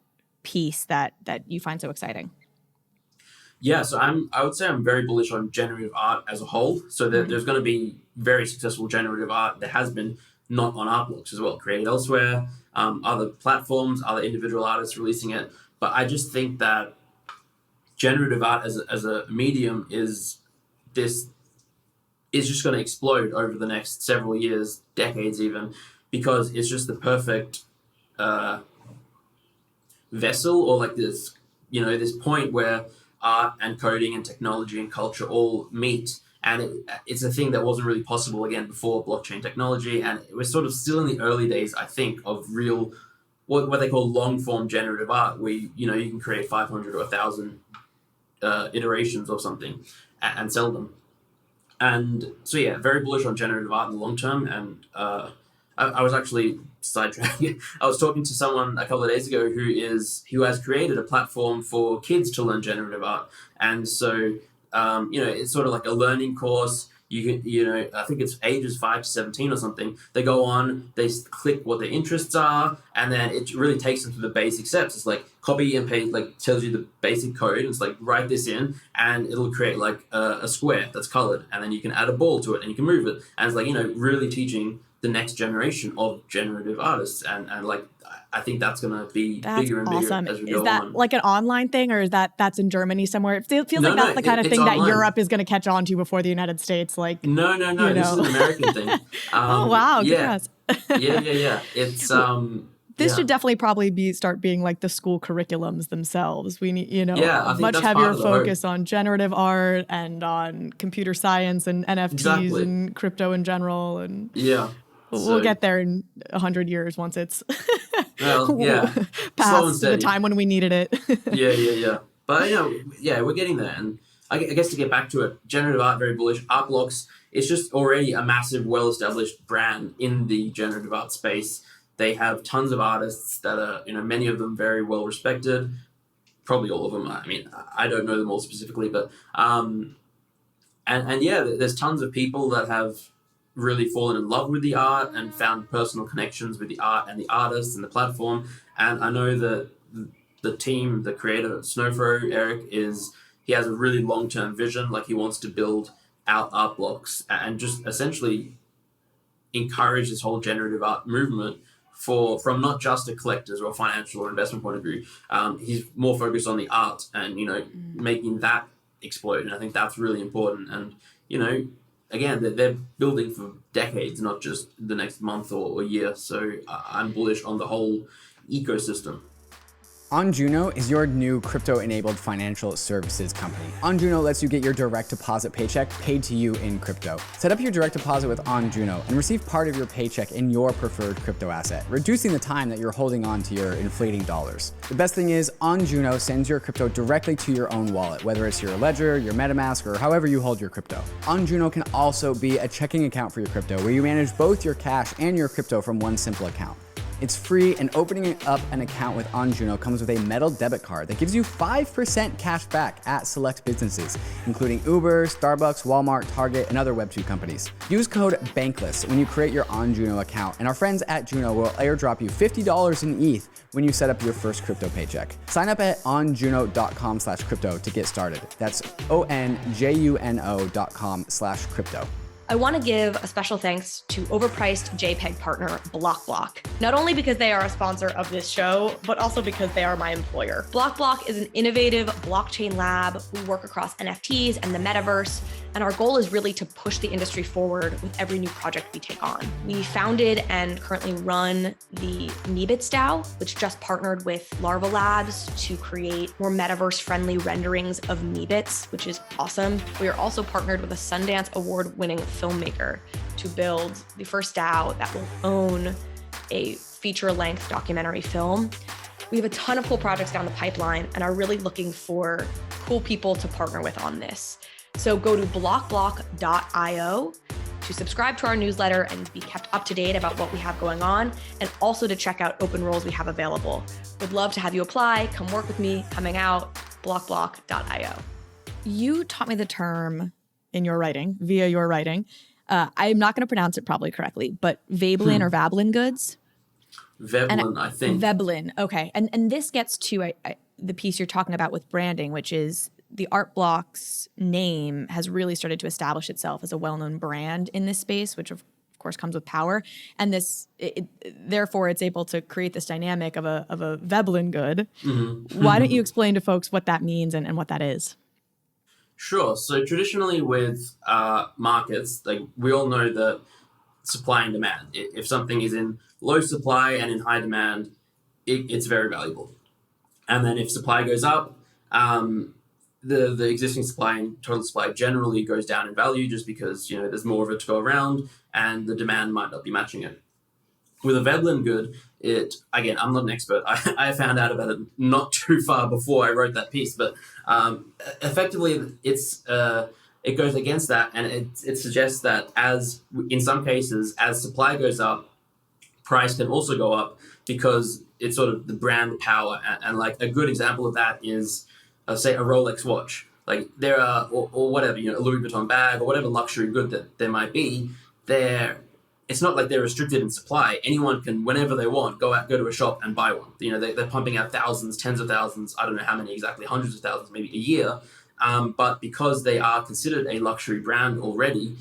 [SPEAKER 1] piece that you find so exciting?
[SPEAKER 3] Yeah, so I would say I'm very bullish on generative art as a whole. So there's going to be very successful generative art. There has been not on art blocks as well, created elsewhere, other platforms, other individual artists releasing it. But I just think that generative art as a medium is just going to explode over the next several years, decades even, because it's just the perfect vessel, or like this point where art and coding and technology and culture all meet. And it's a thing that wasn't really possible again before blockchain technology. And we're sort of still in the early days, I think, of real, what they call long form generative art, where you can create 500 or 1,000 iterations of something and sell them. And so yeah, very bullish on generative art in the long term. And I was actually sidetracking. I was talking to someone a couple of days ago who has created a platform for kids to learn generative art. And so it's sort of like a learning course. You can, I think it's ages 5 to 17 or something. They go on, they click what their interests are, and then it really takes them through the basic steps. It's like copy and paste, like tells you the basic code. It's like write this in, and it'll create like a square that's colored, and then you can add a ball to it, and you can move it. And it's like really teaching the next generation of generative artists, and like I think that's going to be bigger and bigger as we go on.
[SPEAKER 1] Is that like an online thing, or is that's in Germany somewhere? It feels like that's the kind of thing
[SPEAKER 3] online
[SPEAKER 1] that Europe is going to catch on to before the United States. Like
[SPEAKER 3] no, this is an American thing.
[SPEAKER 1] Oh wow,
[SPEAKER 3] yeah, yeah. It's
[SPEAKER 1] This should definitely probably start being like the school curriculums themselves. We need,
[SPEAKER 3] I think
[SPEAKER 1] much
[SPEAKER 3] that's
[SPEAKER 1] heavier
[SPEAKER 3] part of the
[SPEAKER 1] focus on generative art and on computer science and NFTs
[SPEAKER 3] Exactly.
[SPEAKER 1] and crypto in general. And
[SPEAKER 3] yeah.
[SPEAKER 1] we'll get there in 100 years once it's
[SPEAKER 3] Well, yeah. Slow and
[SPEAKER 1] past the
[SPEAKER 3] steady.
[SPEAKER 1] time when we needed it.
[SPEAKER 3] Yeah. But we're getting there. And I guess to get back to it, generative art, very bullish. Art blocks, it's just already a massive, well-established brand in the generative art space. They have tons of artists that are, many of them very well respected. Probably all of them. I mean, I don't know them all specifically, but there's tons of people that have really fallen in love with the art and found personal connections with the art and the artists and the platform. And I know that the team, the creator, Snowfro, Eric, he has a really long-term vision. Like he wants to build out art blocks and just essentially encourage this whole generative art movement from not just a collector's or financial or investment point of view. He's more focused on the art and, making that explode. And I think that's really important. And, again, they're building for decades, not just the next month or year. So I'm bullish on the whole ecosystem.
[SPEAKER 2] ONJUNO is your new crypto-enabled financial services company. ONJUNO lets you get your direct deposit paycheck paid to you in crypto. Set up your direct deposit with ONJUNO and receive part of your paycheck in your preferred crypto asset, reducing the time that you're holding on to your inflating dollars. The best thing is ONJUNO sends your crypto directly to your own wallet, whether it's your Ledger, your MetaMask, or however you hold your crypto. ONJUNO can also be a checking account for your crypto, where you manage both your cash and your crypto from one simple account. It's free, and opening up an account with ONJUNO comes with a metal debit card that gives you 5% cash back at select businesses, including Uber, Starbucks, Walmart, Target, and other Web2 companies. Use code Bankless when you create your ONJUNO account, and our friends at Juno will airdrop you $50 in ETH when you set up your first crypto paycheck. Sign up at onjuno.com/crypto to get started. That's onjuno.com/crypto.
[SPEAKER 1] I want to give a special thanks to overpriced JPEG partner BlockBlock, not only because they are a sponsor of this show, but also because they are my employer. BlockBlock is an innovative blockchain lab. We work across NFTs and the metaverse, and our goal is really to push the industry forward with every new project we take on. We founded and currently run the MEBits DAO, which just partnered with Larva Labs to create more metaverse-friendly renderings of MEBits, which is awesome. We are also partnered with a Sundance Award-winning filmmaker to build the first DAO that will own a feature-length documentary film. We have a ton of cool projects down the pipeline and are really looking for cool people to partner with on this. So go to blockblock.io to subscribe to our newsletter and be kept up to date about what we have going on, and also to check out open roles we have available. Would love to have you apply, come work with me, coming out, blockblock.io. You taught me the term in your writing, via your writing. I'm not going to pronounce it probably correctly, but Veblen or Veblen Goods?
[SPEAKER 3] Veblen, I think.
[SPEAKER 1] Veblen, okay. And this gets to the piece you're talking about with branding, which is the Art Block's name has really started to establish itself as a well-known brand in this space, which of course comes with power. And therefore it's able to create this dynamic of a Veblen good. Mm-hmm. Why don't you explain to folks what that means and what that is?
[SPEAKER 3] Sure. So traditionally with markets, like we all know that supply and demand. If something is in low supply and in high demand, it's very valuable. And then if supply goes up, the existing supply and total supply generally goes down in value just because there's more of it to go around and the demand might not be matching it. With a Veblen good, again, I'm not an expert. I found out about it not too far before I wrote that piece, but effectively it goes against that, and it suggests that in some cases, as supply goes up, price can also go up because it's sort of the brand power. And like a good example of that is, say, a Rolex watch. Like there are, or whatever, a Louis Vuitton bag or whatever luxury good that there might be, it's not like they're restricted in supply. Anyone can, whenever they want, go to a shop and buy one. They're pumping out thousands, tens of thousands, I don't know how many exactly, hundreds of thousands, maybe a year. But because they are considered a luxury brand already,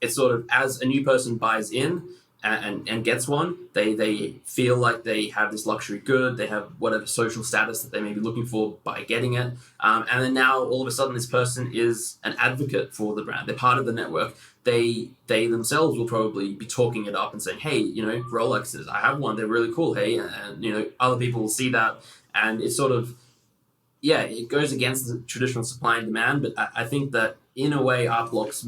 [SPEAKER 3] it's sort of, as a new person buys in and gets one, they feel like they have this luxury good, they have whatever social status that they may be looking for by getting it. And then now all of a sudden this person is an advocate for the brand. They're part of the network. They themselves will probably be talking it up and saying, hey, Rolexes, I have one, they're really cool, hey, and other people will see that, and it's sort of, it goes against the traditional supply and demand. But I think that in a way Art Blocks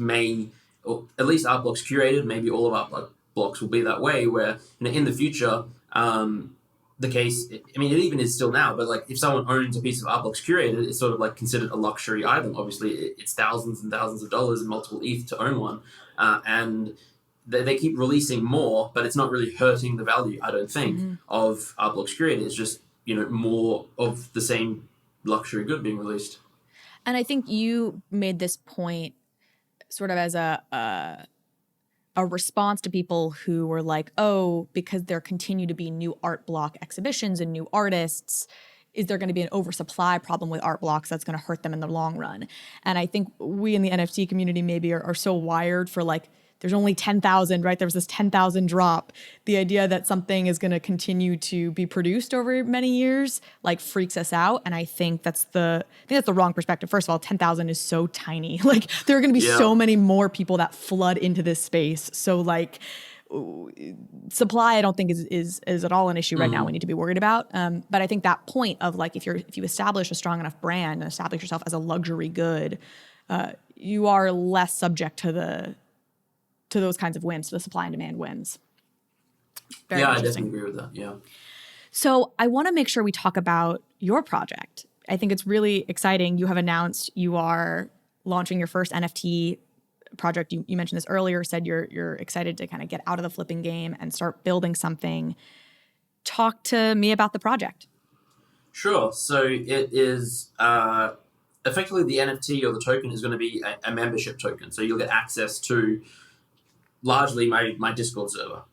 [SPEAKER 3] or at least Art Blocks curated, maybe all of Art Blocks will be that way, where in the future, the case, it even is still now, but like if someone owns a piece of Art Blocks curated, it's sort of like considered a luxury item. Obviously, it's thousands and thousands of dollars and multiple ETH to own one. And they keep releasing more, but it's not really hurting the value, I don't think, of Art Blocks curated. It's just, more of the same luxury good being released.
[SPEAKER 1] And I think you made this point sort of as a response to people who were like, oh, because there continue to be new Art Block exhibitions and new artists, is there going to be an oversupply problem with Art Blocks that's going to hurt them in the long run? And I think we in the NFT community maybe are so wired for like, there's only 10,000, right? There was this 10,000 drop. The idea that something is going to continue to be produced over many years like freaks us out. And I think that's the wrong perspective. First of all, 10,000 is so tiny. Like there are going to be so many more people that flood into this space. So like supply, I don't think is at all an issue right now we need to be worried about. But I think that point of like, if you establish a strong enough brand and establish yourself as a luxury good, you are less subject to those kinds of whims, to the supply and demand whims. Very
[SPEAKER 3] I definitely agree with that. Yeah.
[SPEAKER 1] So I want to make sure we talk about your project. I think it's really exciting. You have announced you are launching your first NFT project. You mentioned this earlier, said you're excited to kind of get out of the flipping game and start building something. Talk to me about the project.
[SPEAKER 3] Sure. So it is effectively the NFT or the token is going to be a membership token. So you'll get access to largely my Discord server.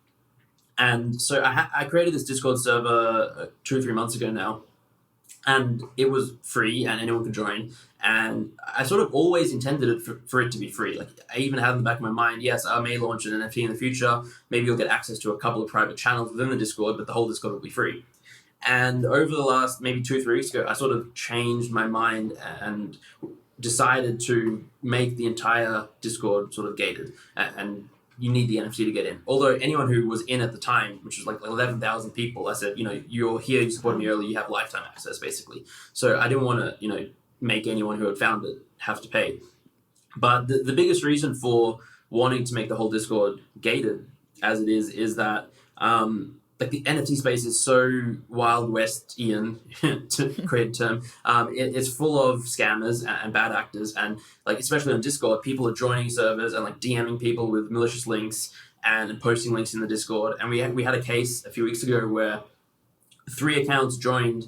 [SPEAKER 3] And so I created this Discord server 2 or 3 months ago now, and it was free and anyone could join. And I sort of always intended it for it to be free. Like, I even had in the back of my mind, yes, I may launch an NFT in the future. Maybe you'll get access to a couple of private channels within the Discord, but the whole Discord will be free. And over the last maybe 2 or 3 weeks ago, I sort of changed my mind and decided to make the entire Discord sort of gated. And you need the NFT to get in. Although anyone who was in at the time, which was like 11,000 people, I said, you're here, you supported me early, you have lifetime access, basically. So I didn't want to, make anyone who had found it have to pay. But the biggest reason for wanting to make the whole Discord gated, as it is that like the NFT space is so Wild West-ian, to create a term. It's full of scammers and bad actors, and like especially on Discord, people are joining servers and like DMing people with malicious links and posting links in the Discord. And we had a case a few weeks ago where 3 accounts joined,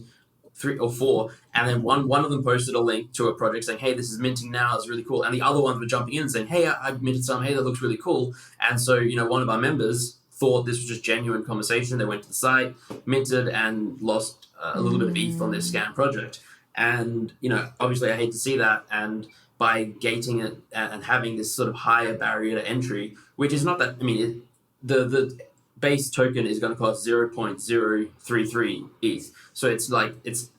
[SPEAKER 3] 3 or 4, and then one of them posted a link to a project saying, hey, this is minting now, it's really cool. And the other ones were jumping in saying, hey, I've minted some, hey, that looks really cool. And so, one of our members thought this was just genuine conversation. They went to the site, minted, and lost a little bit of ETH on this scam project. And, obviously I hate to see that. And by gating it and having this sort of higher barrier to entry, which is not that, the base token is going to cost 0.033 ETH. So it's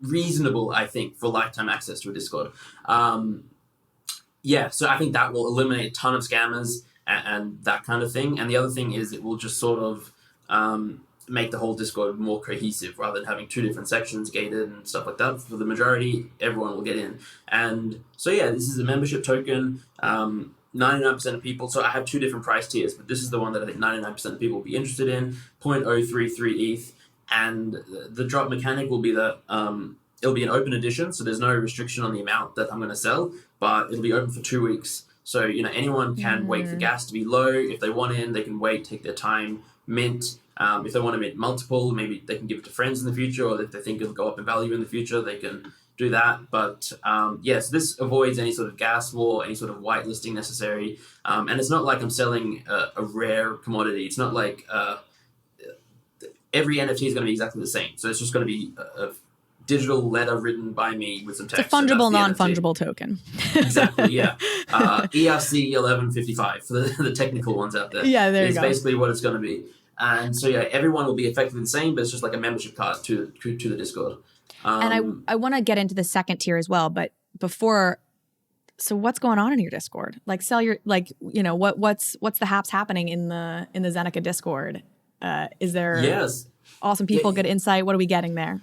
[SPEAKER 3] reasonable, I think, for lifetime access to a Discord. So I think that will eliminate a ton of scammers and that kind of thing. And the other thing is it will just sort of make the whole Discord more cohesive rather than having 2 different sections gated and stuff like that. For the majority, everyone will get in. And so, this is a membership token. 99% of people, so I have 2 different price tiers, but this is the one that I think 99% of people will be interested in, 0.033 ETH. And the drop mechanic will be that it'll be an open edition, so there's no restriction on the amount that I'm going to sell, but it'll be open for 2 weeks. So, anyone can wait for gas to be low. If they want in, they can wait, take their time, mint. If they want to mint multiple, maybe they can give it to friends in the future, or if they think it'll go up in value in the future, they can do that. But, so this avoids any sort of gas war, any sort of whitelisting necessary. And it's not like I'm selling a rare commodity. It's not like every NFT is going to be exactly the same. So it's just going to be a digital letter written by me with some text.
[SPEAKER 1] It's a fungible, non-fungible token.
[SPEAKER 3] Exactly, yeah. ERC 1155 for the technical ones out there.
[SPEAKER 1] Yeah, there you go.
[SPEAKER 3] It's basically what it's going to be. And so, everyone will be effectively the same, but it's just like a membership card to the Discord.
[SPEAKER 1] And I want to get into the second tier as well, but before, so what's going on in your Discord? Like what's the haps happening in the Zeneca Discord? Is there awesome people, good insight? What are we getting there?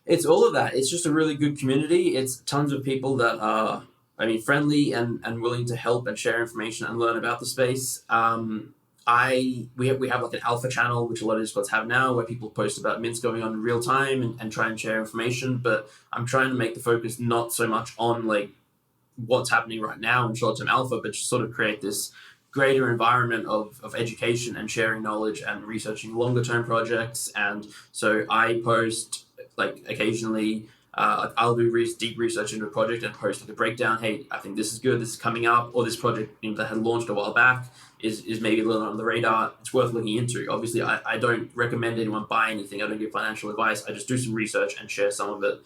[SPEAKER 3] It's all of that. It's just a really good community. It's tons of people that are, friendly and willing to help and share information and learn about the space. We have like an alpha channel, which a lot of Discords have now, where people post about mints going on in real time and try and share information. But I'm trying to make the focus not so much on like what's happening right now in short-term alpha, but just sort of create this greater environment of education and sharing knowledge and researching longer-term projects. And so I post like occasionally, I'll do deep research into a project and post like a breakdown. Hey, I think this is good, this is coming up, or this project that had launched a while back is maybe a little on the radar. It's worth looking into. Obviously, I don't recommend anyone buy anything. I don't give financial advice. I just do some research and share some of it.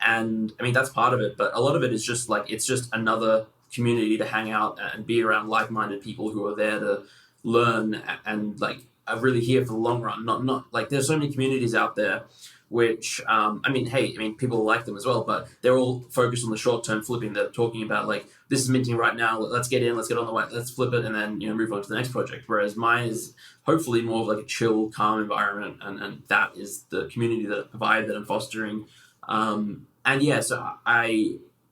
[SPEAKER 3] And that's part of it. But a lot of it is just like, it's just another community to hang out and be around like-minded people who are there to learn and like are really here for the long run. Not like there's so many communities out there which people like them as well, but they're all focused on the short-term flipping. They're talking about like, this is minting right now, let's get on the way, let's flip it, and then move on to the next project. Whereas mine is hopefully more of like a chill, calm environment, and that is the community vibe that I'm fostering. So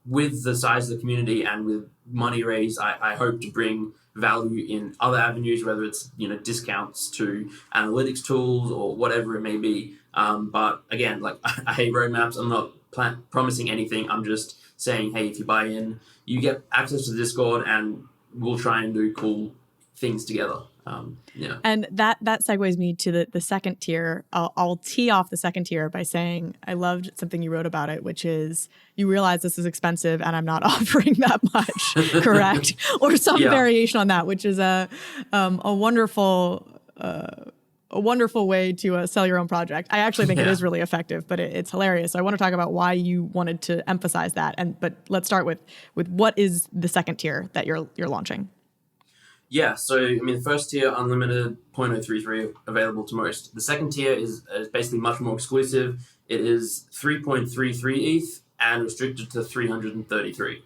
[SPEAKER 3] with the size of the community and with money raised, I hope to bring value in other avenues, whether it's discounts to analytics tools or whatever it may be. But again, like I hate roadmaps. I'm not promising anything. I'm just saying, hey, if you buy in, you get access to the Discord, and we'll try and do cool things together.
[SPEAKER 1] And that segues me to the second tier. I'll tee off the second tier by saying I loved something you wrote about it, which is you realize this is expensive and I'm not offering that much, correct? Or some variation on that, which is a wonderful way to sell your own project. I actually think it is really effective, but it's hilarious. So I want to talk about why you wanted to emphasize that. But let's start with what is the second tier that you're launching?
[SPEAKER 3] Yeah, so the first tier, unlimited 0.033 available to most. The second tier is basically much more exclusive. It is 3.33 ETH and restricted to 333.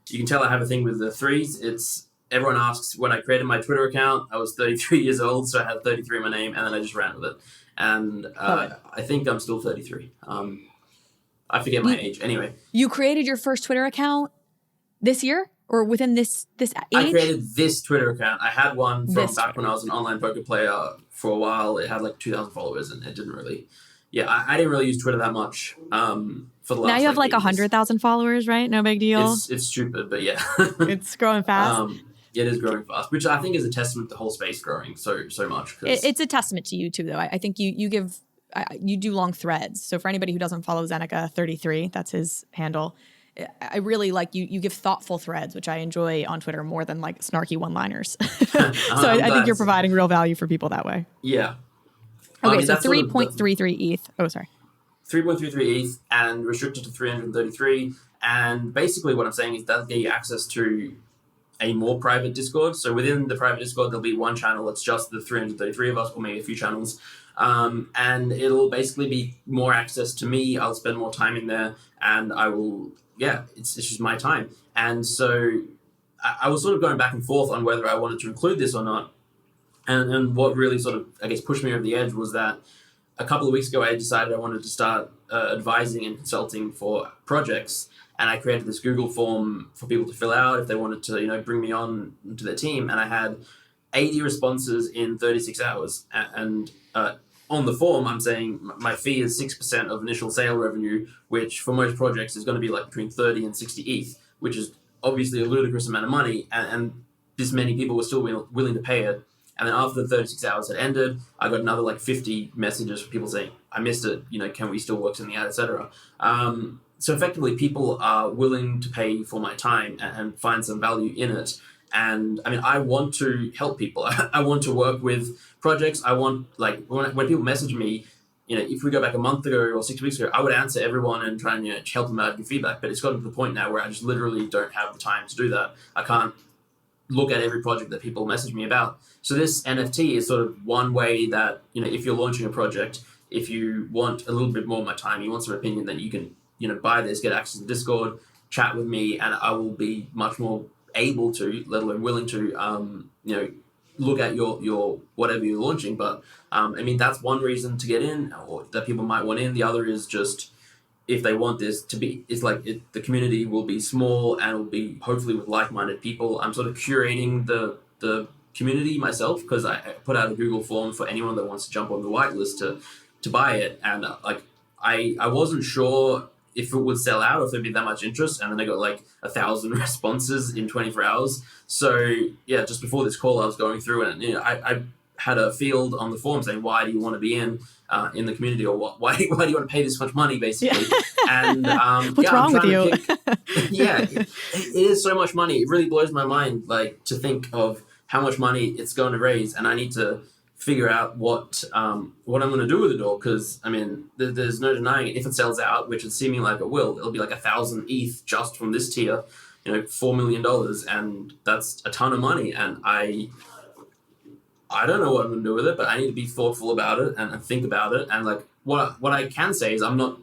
[SPEAKER 3] You can tell I have a thing with the threes. Everyone asks, when I created my Twitter account, I was 33 years old, so I had 33 in my name, and then I just ran with it. And I think I'm still 33. I forget my age. Anyway.
[SPEAKER 1] You created your first Twitter account this year? Or within this age?
[SPEAKER 3] I created this Twitter account. I had one from back when I was an online poker player for a while. It had like 2,000 followers, and it didn't really... Yeah, I didn't really use Twitter that much for the last...
[SPEAKER 1] Now you have like 100,000 followers, right? No big deal.
[SPEAKER 3] It's stupid, but yeah.
[SPEAKER 1] It's growing fast.
[SPEAKER 3] It is growing fast, which I think is a testament to the whole space growing so much.
[SPEAKER 1] It's a testament to you too, though. I think you do long threads. So for anybody who doesn't follow Zeneca33, that's his handle... I really like you give thoughtful threads, which I enjoy on Twitter more than like snarky one-liners. So I think you're providing real value for people that way.
[SPEAKER 3] Yeah.
[SPEAKER 1] Okay, so 3.33 ETH. Oh, sorry.
[SPEAKER 3] 3.33 ETH and restricted to 333. And basically what I'm saying is that'll get you access to a more private Discord. So within the private Discord, there'll be one channel that's just the 333 of us, or maybe a few channels. And it'll basically be more access to me. I'll spend more time in there, and I will... it's just my time. And so I was sort of going back and forth on whether I wanted to include this or not. And what really sort of, I guess, pushed me over the edge was that a couple of weeks ago, I decided I wanted to start advising and consulting for projects. And I created this Google form for people to fill out if they wanted to, bring me on to their team. And I had 80 responses in 36 hours. And on the form, I'm saying my fee is 6% of initial sale revenue, which for most projects is going to be like between 30 and 60 ETH, which is obviously a ludicrous amount of money. And this many people were still willing to pay it. And then after the 36 hours had ended, I got another like 50 messages from people saying, I missed it, can we still work something out, etc. So effectively, people are willing to pay for my time and find some value in it. And I want to help people. I want to work with projects. I want, like, when people message me, if we go back a month ago or 6 weeks ago, I would answer everyone and try and help them out and give feedback. But it's gotten to the point now where I just literally don't have the time to do that. I can't look at every project that people message me about. So this NFT is sort of one way that, if you're launching a project, if you want a little bit more of my time, you want some opinion, then you can, buy this, get access to Discord, chat with me, and I will be much more able to, let alone willing to, look at your whatever you're launching. But that's one reason to get in, or that people might want in. The other is just, if they want this to be, it's like the community will be small and will be hopefully with like-minded people. I'm sort of curating the community myself, because I put out a Google form for anyone that wants to jump on the whitelist to buy it. And I wasn't sure if it would sell out, or if there'd be that much interest. And then I got like 1,000 responses in 24 hours. So yeah, just before this call, I was going through it, and I had a field on the forum saying, why do you want to be in the community, or why do you want to pay this much money, basically? And
[SPEAKER 1] what's wrong with you?
[SPEAKER 3] It is so much money. It really blows my mind, like, to think of how much money it's going to raise, and I need to figure out what I'm going to do with it all, because there's no denying it. If it sells out, which it's seeming like it will, it'll be like 1,000 ETH just from this tier, $4 million, and that's a ton of money. And I I don't know what I'm going to do with it, but I need to be thoughtful about it and think about it. And like what I can say is I'm not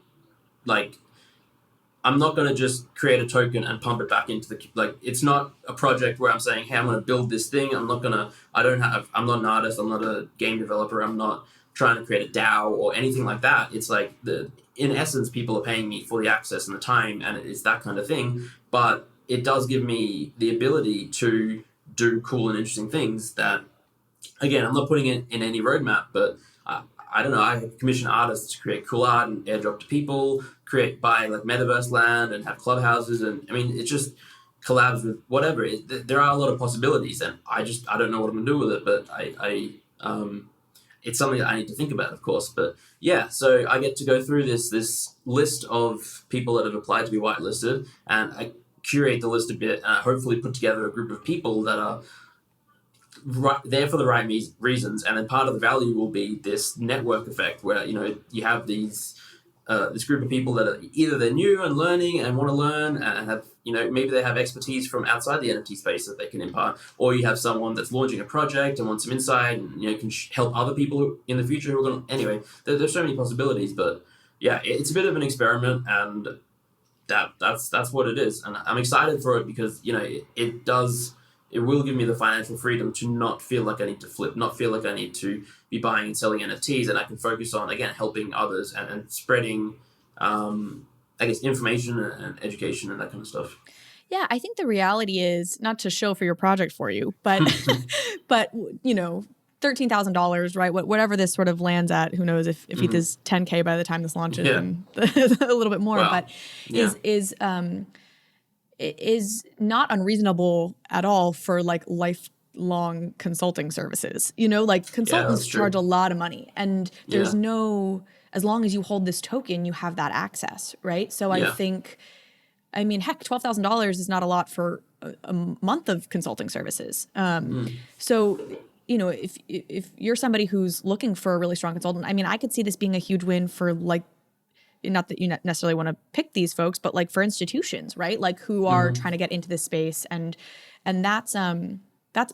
[SPEAKER 3] going to just create a token and pump it back into the, like, it's not a project where I'm saying, hey, I'm going to build this thing. I'm not an artist. I'm not a game developer. I'm not trying to create a DAO or anything like that. It's like in essence, people are paying me for the access and the time, and it's that kind of thing. But it does give me the ability to do cool and interesting things that, again, I'm not putting it in any roadmap, but I don't know, I commission artists to create cool art and airdrop to people, buy like metaverse land and have clubhouses. And I mean, it just collabs with whatever. There are a lot of possibilities, and I don't know what I'm going to do with it, but it's something that I need to think about, of course. But yeah, so I get to go through this list of people that have applied to be whitelisted, and I curate the list a bit, and I hopefully put together a group of people that are there for the right reasons. And then part of the value will be this network effect where, you have this group of people that are either they're new and learning and want to learn and have, maybe they have expertise from outside the NFT space that they can impart, or you have someone that's launching a project and wants some insight and, can help other people in the future who are going to, anyway, there's so many possibilities. But yeah, it's a bit of an experiment, and that's what it is. And I'm excited for it because, it will give me the financial freedom to not feel like I need to flip, not feel like I need to be buying and selling NFTs, and I can focus on, again, helping others and spreading, information and education and that kind of stuff.
[SPEAKER 1] Yeah, I think the reality is, not to shill for your project for you, but but $13,000, right? Whatever this sort of lands at, who knows if ETH is 10K by the time this launches, and a little bit more, but is not unreasonable at all for like lifelong consulting services. Like consultants charge a lot of money, and there's as long as you hold this token, you have that access, right? So I think, heck, $12,000 is not a lot for a month of consulting services. So, if you're somebody who's looking for a really strong consultant, I could see this being a huge win for, like, not that you necessarily want to pick these folks, but like for institutions, right? Like who are trying to get into this space, and that's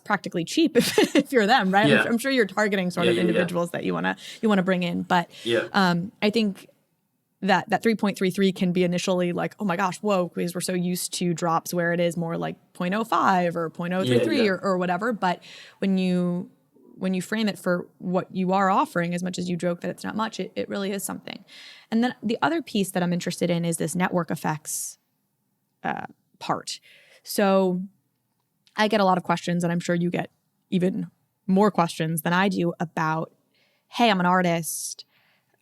[SPEAKER 1] practically cheap if you're them, right?
[SPEAKER 3] Yeah.
[SPEAKER 1] I'm sure you're targeting sort of individuals that you want to bring in, but I think that 3.33 can be initially like, oh my gosh, whoa, because we're so used to drops where it is more like 0.05 or 0.033 or whatever. But when you frame it for what you are offering, as much as you joke that it's not much, it really is something. And then the other piece that I'm interested in is this network effects part. So I get a lot of questions, and I'm sure you get even more questions than I do about, hey, I'm an artist.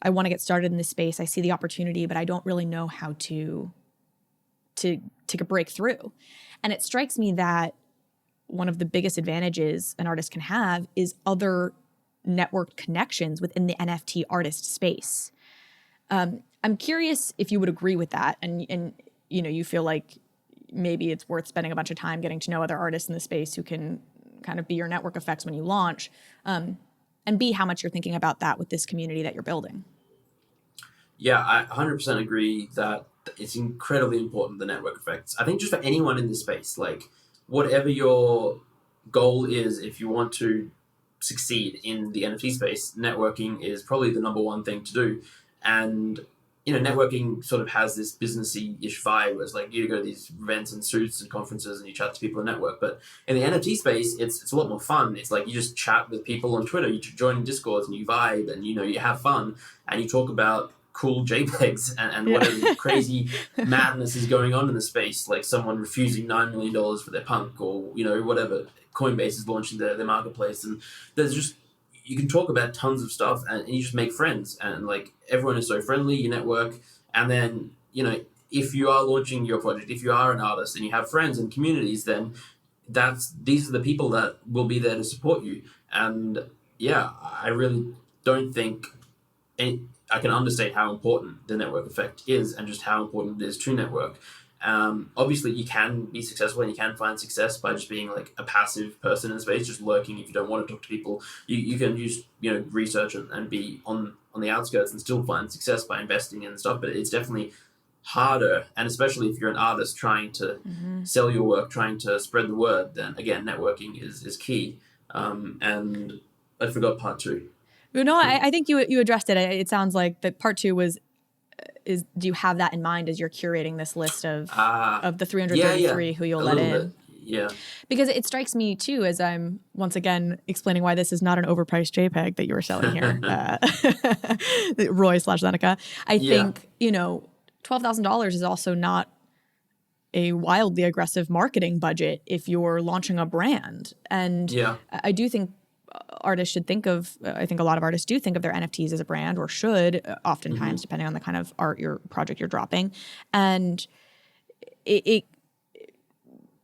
[SPEAKER 1] I want to get started in this space. I see the opportunity, but I don't really know how to break through. And it strikes me that one of the biggest advantages an artist can have is other networked connections within the NFT artist space. I'm curious if you would agree with that, and you feel like maybe it's worth spending a bunch of time getting to know other artists in the space who can kind of be your network effects when you launch, and B, how much you're thinking about that with this community that you're building.
[SPEAKER 3] Yeah, I 100% agree that it's incredibly important, the network effects. I think just for anyone in this space, like whatever your goal is, if you want to succeed in the NFT space, networking is probably the number one thing to do. And, networking sort of has this businessy-ish vibe where it's like you go to these events and suits and conferences and you chat to people and network. But in the NFT space, it's a lot more fun. It's like you just chat with people on Twitter, you join Discords and you vibe and, you have fun and you talk about cool JPEGs and whatever crazy madness is going on in the space, like someone refusing $9 million for their punk, or whatever. Coinbase is launching their marketplace, and there's just, you can talk about tons of stuff and you just make friends, and like everyone is so friendly, you network. And then if you are launching your project, if you are an artist and you have friends and communities, then these are the people that will be there to support you. And I really don't think I can understate how important the network effect is, and just how important it is to network. Obviously, you can be successful and you can find success by just being like a passive person in the space, just lurking. If you don't want to talk to people, you can use research and be on the outskirts and still find success by investing in stuff. But it's definitely harder, and especially if you're an artist trying to sell your work, trying to spread the word, then again, networking is key. And I forgot part two.
[SPEAKER 1] No, I think you addressed it. It sounds like that part two was, do you have that in mind as you're curating this list of the 333 who you'll let in?
[SPEAKER 3] Bit. Yeah.
[SPEAKER 1] Because it strikes me too, as I'm once again explaining why this is not an overpriced JPEG that you were selling here, Roy/Zeneca. I think, $12,000 is also not a wildly aggressive marketing budget if you're launching a brand. And I do think artists should think of, I think a lot of artists do think of their NFTs as a brand, or should oftentimes, depending on the kind of art project you're dropping. And it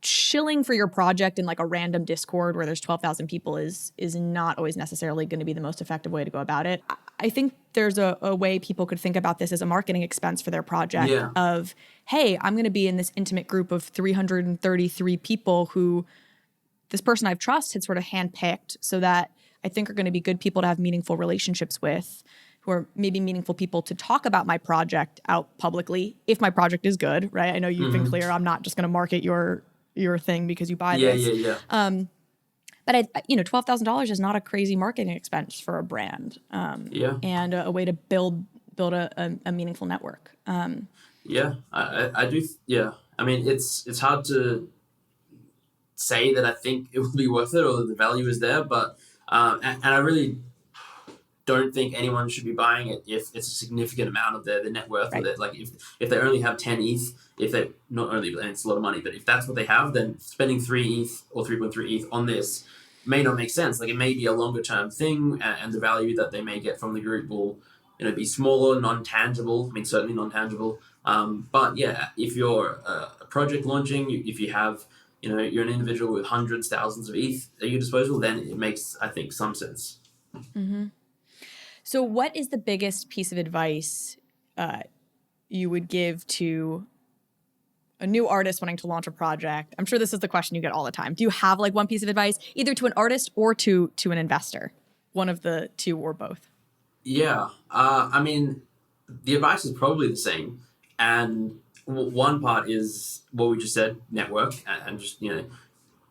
[SPEAKER 1] shilling for your project in like a random Discord where there's 12,000 people is not always necessarily going to be the most effective way to go about it. I think there's a way people could think about this as a marketing expense for their project of, hey, I'm going to be in this intimate group of 333 people who this person I've trust had sort of handpicked, so that I think are going to be good people to have meaningful relationships with, who are maybe meaningful people to talk about my project out publicly if my project is good, right? I know you've been clear. I'm not just going to market your thing because you buy this. But $12,000 is not a crazy marketing expense for a brand, and a way to build a meaningful network.
[SPEAKER 3] I do. I mean, it's hard to say that I think it will be worth it or that the value is there, but and I really don't think anyone should be buying it if it's a significant amount of their net worth. Right. Like if they only have 10 ETH, if they not only, and it's a lot of money, but if that's what they have, then spending 3 ETH or 3.3 ETH on this may not make sense. Like, it may be a longer term thing, and the value that they may get from the group will be smaller, non-tangible. I mean, certainly non-tangible. But yeah, if you're a project launching, if you have you're an individual with hundreds, thousands of ETH at your disposal, then it makes, I think, some sense.
[SPEAKER 1] Mm-hmm. So what is the biggest piece of advice you would give to a new artist wanting to launch a project? I'm sure this is the question you get all the time. Do you have like one piece of advice, either to an artist or to an investor? One of the two or both?
[SPEAKER 3] Yeah. I mean, the advice is probably the same. And one part is what we just said, network, and just,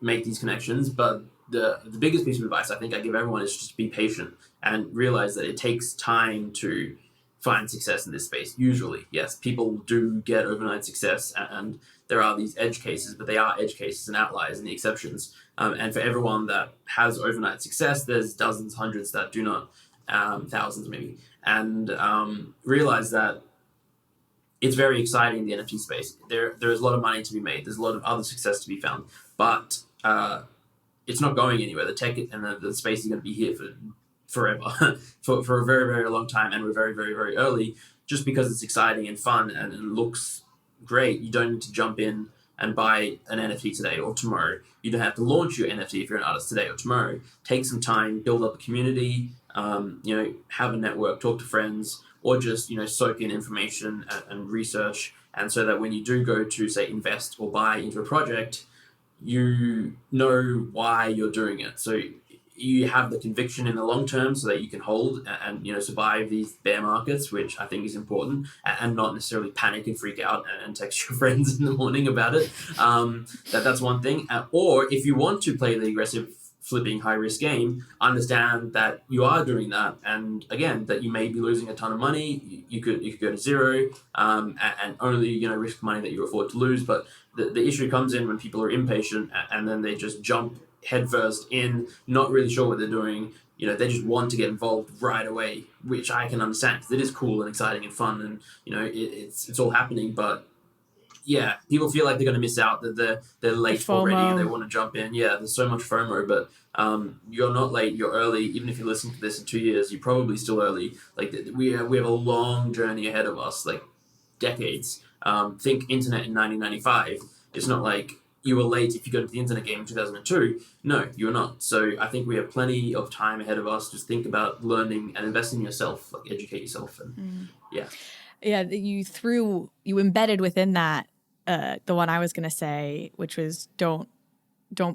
[SPEAKER 3] make these connections. But the biggest piece of advice I think I give everyone is just be patient and realize that it takes time to find success in this space. Usually, yes, people do get overnight success, and there are these edge cases, but they are edge cases and outliers and the exceptions. And for everyone that has overnight success, there's dozens, hundreds that do not, thousands maybe. And realize that it's very exciting, the NFT space. There is a lot of money to be made. There's a lot of other success to be found, but it's not going anywhere. The tech and the space is going to be here for forever, for a very, very long time, and we're very, very, very early. Just because it's exciting and fun and it looks great, you don't need to jump in and buy an NFT today or tomorrow. You don't have to launch your NFT if you're an artist today or tomorrow. Take some time, build up a community, have a network, talk to friends, or just soak in information and research, and so that when you do go to, say, invest or buy into a project, you know why you're doing it. So you have the conviction in the long term, so that you can hold and survive these bear markets, which I think is important, and not necessarily panic and freak out and text your friends in the morning about it. That's one thing. Or if you want to play the aggressive, flipping, high risk game, understand that you are doing that, and again, that you may be losing a ton of money. You could go to zero, and only risk money that you afford to lose. But the issue comes in when people are impatient and then they just jump headfirst in, not really sure what they're doing. They just want to get involved right away, which I can understand, because it is cool and exciting and fun, and it's all happening. But yeah, people feel like they're going to miss out, that they're late already and they want to jump in. Yeah, there's so much FOMO, but you're not late, you're early. Even if you listen to this in 2 years, you're probably still early. Like, we have a long journey ahead of us, like decades. Think internet in 1995. It's not like you were late if you got into the internet game in 2002. No, you're not. So I think we have plenty of time ahead of us. Just think about learning and investing in yourself, like educate yourself. And
[SPEAKER 1] Yeah, you embedded within that the one I was going to say, which was don't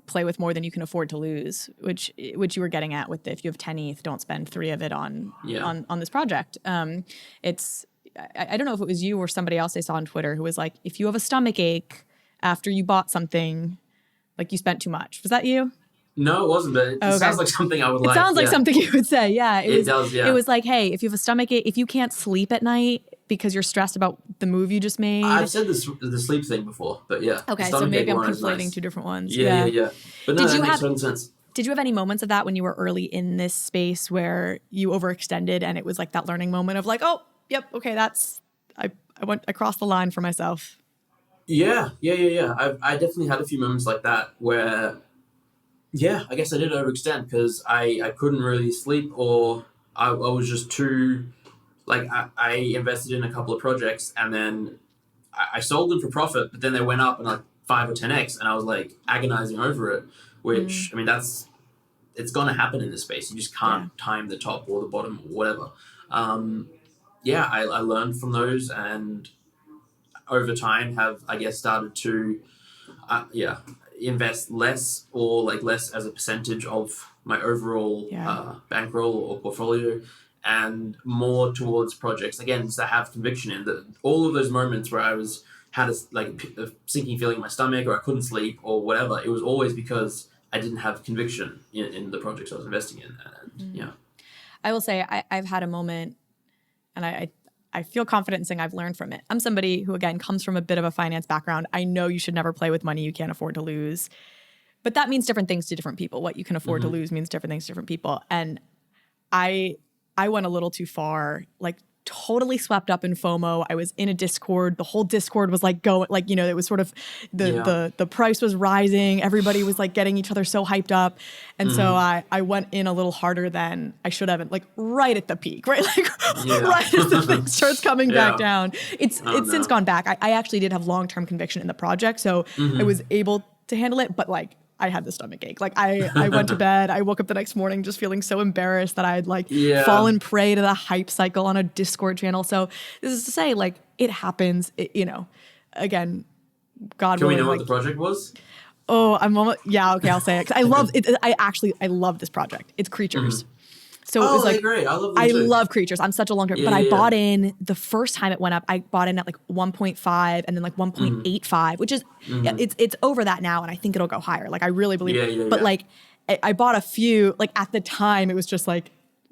[SPEAKER 1] play with more than you can afford to lose, which you were getting at with if you have 10 ETH, don't spend 3 of it on this project. I don't know if it was you or somebody else I saw on Twitter who was like, if you have a stomach ache after you bought something, like, you spent too much. Was that you?
[SPEAKER 3] No, it wasn't, but it sounds like something I would like.
[SPEAKER 1] It sounds like something you would say. Yeah,
[SPEAKER 3] it does. Yeah,
[SPEAKER 1] it was like, hey, if you have a stomachache, if you can't sleep at night because you're stressed about the move you just made.
[SPEAKER 3] I've said the sleep thing before, but yeah.
[SPEAKER 1] Okay, so maybe I'm conflating two different ones.
[SPEAKER 3] Yeah. But no, that makes total sense.
[SPEAKER 1] Did you have any moments of that when you were early in this space where you overextended and it was like that learning moment of like, oh, yep, okay, I crossed the line for myself?
[SPEAKER 3] Yeah. I definitely had a few moments like that where, yeah, I guess I did overextend because I couldn't really sleep, or I was just too, like, I invested in a couple of projects and then I sold them for profit, but then they went up in like 5 or 10x, and I was like agonizing over it, which, I mean, it's going to happen in this space. You just can't time the top or the bottom or whatever. I learned from those, and over time have, I guess, started to, invest less, or like less as a percentage of my overall bankroll or portfolio, and more towards projects, again, to have conviction in. All of those moments where I had a sinking feeling in my stomach, or I couldn't sleep or whatever, it was always because I didn't have conviction in the projects I was investing in. And
[SPEAKER 1] I will say I've had a moment, and I feel confident in saying I've learned from it. I'm somebody who, again, comes from a bit of a finance background. I know you should never play with money you can't afford to lose. But that means different things to different people. What you can afford to lose means different things to different people. And I went a little too far, like totally swept up in FOMO. I was in a Discord. The whole Discord was like going, like, you know, it was sort of the price was rising. Everybody was like getting each other so hyped up. And so I went in a little harder than I should have, like right at the peak, right? Like right as the thing starts coming back down. It's since gone back. I actually did have long-term conviction in the project. So I was able to handle it, but like I had the stomach ache. Like I went to bed. I woke up the next morning just feeling so embarrassed that I had like fallen prey to the hype cycle on a Discord channel. So this is to say, like, it happens. Again, God
[SPEAKER 3] Can
[SPEAKER 1] willing.
[SPEAKER 3] we know
[SPEAKER 1] like,
[SPEAKER 3] what the project was?
[SPEAKER 1] Oh, I'm almost, okay, I'll say it. 'Cause I love it. I love this project. It's creatures. So it was like,
[SPEAKER 3] great.
[SPEAKER 1] I love creatures. I'm such a long term, but I bought in the first time it went up. I bought in at like 1.5 and then like 1.85, which is it's over that now, and I think it'll go higher. Like I really believe it. But like I bought a few. Like at the time, it was just like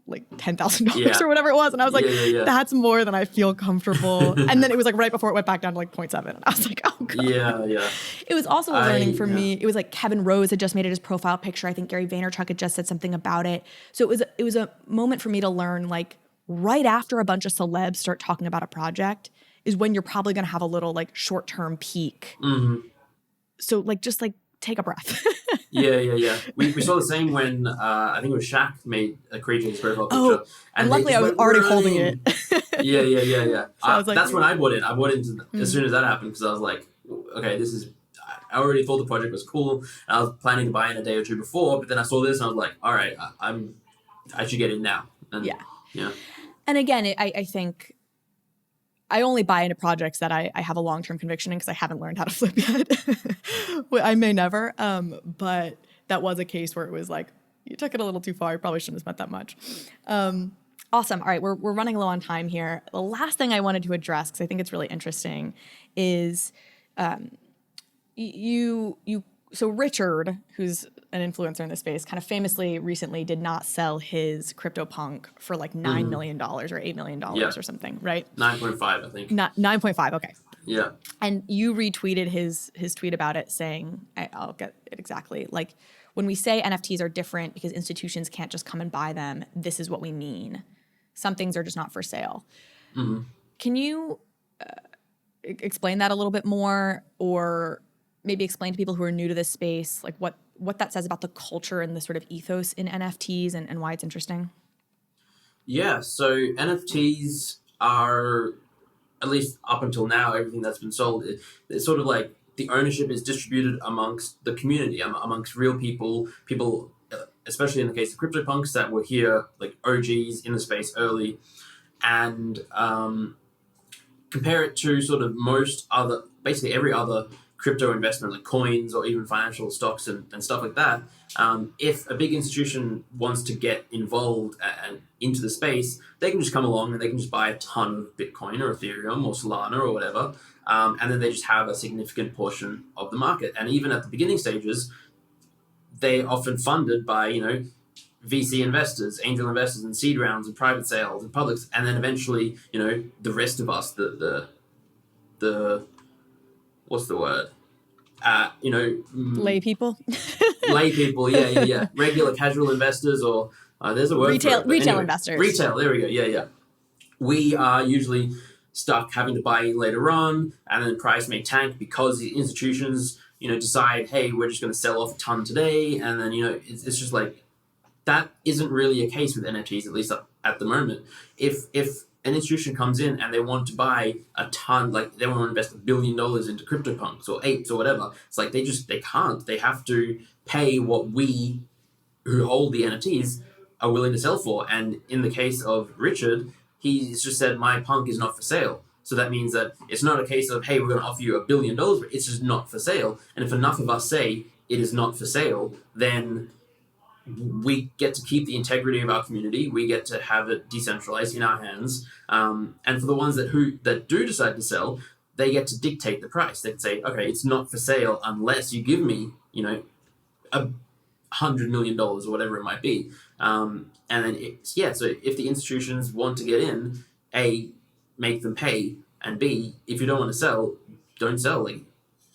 [SPEAKER 1] $10,000 or whatever it was, and I was like, that's more than I feel comfortable. And then it was like right before it went back down to like 0.7, and I was like, oh god. It was also a learning for me. It was like Kevin Rose had just made it his profile picture. I think Gary Vaynerchuk had just said something about it. So it was a moment for me to learn, like right after a bunch of celebs start talking about a project is when you're probably going to have a little like short-term peak. So like just like take a breath.
[SPEAKER 3] We saw the same when I think it was Shaq made a creature's profile picture.
[SPEAKER 1] And luckily I was already holding it.
[SPEAKER 3] So
[SPEAKER 1] I was like,
[SPEAKER 3] that's when I bought in. I bought in as soon as that happened, because I was like, okay, I already thought the project was cool, and I was planning to buy in a day or two before, but then I saw this and I was like, all right, I should get in now. And,
[SPEAKER 1] And again, I think I only buy into projects that I have a long-term conviction in, because I haven't learned how to flip yet. I may never, but that was a case where it was like, you took it a little too far. You probably shouldn't have spent that much. Awesome. All right, we're running low on time here. The last thing I wanted to address, because I think it's really interesting, is so Richard, who's an influencer in this space, kind of famously recently did not sell his CryptoPunk for like $9 million or $8 million or something, right?
[SPEAKER 3] 9.5, I think.
[SPEAKER 1] 9.5, okay.
[SPEAKER 3] Yeah.
[SPEAKER 1] And you retweeted his tweet about it saying, I'll get it exactly, like, when we say NFTs are different because institutions can't just come and buy them, this is what we mean. Some things are just not for sale. Can you explain that a little bit more, or maybe explain to people who are new to this space, like what that says about the culture and the sort of ethos in NFTs and why it's interesting?
[SPEAKER 3] Yeah, so NFTs are, at least up until now, everything that's been sold, it's sort of like the ownership is distributed amongst the community, amongst real people, especially in the case of CryptoPunks that were here, like OGs in the space early, and compare it to sort of basically every other crypto investment, like coins or even financial stocks and stuff like that. If a big institution wants to get involved and into the space, they can just come along and they can just buy a ton of Bitcoin or Ethereum or Solana or whatever, and then they just have a significant portion of the market. And even at the beginning stages, they're often funded by, VC investors, angel investors, and seed rounds, and private sales, and publics, and then eventually, the rest of us, the what's the word?
[SPEAKER 1] Lay people.
[SPEAKER 3] Lay people, yeah. Regular casual investors, or there's a word
[SPEAKER 1] retail
[SPEAKER 3] for it, anyway,
[SPEAKER 1] investors.
[SPEAKER 3] Retail, there we go. Yeah. We are usually stuck having to buy in later on, and then price may tank because the institutions, decide, hey, we're just going to sell off a ton today, and then it's just like that isn't really a case with NFTs, at least at the moment. If an institution comes in and they want to buy a ton, like they want to invest $1 billion into CryptoPunks or apes or whatever, it's like they can't. They have to pay what we who hold the NFTs are willing to sell for. And in the case of Richard, he's just said, my punk is not for sale. So that means that it's not a case of, hey, we're going to offer you $1 billion, but it's just not for sale. And if enough of us say it is not for sale, then we get to keep the integrity of our community. We get to have it decentralized in our hands. And for the ones that do decide to sell, they get to dictate the price. They can say, okay, it's not for sale unless you give me, $100 million or whatever it might be. And then, so if the institutions want to get in, A, make them pay, and B, if you don't want to sell, don't sell. Like,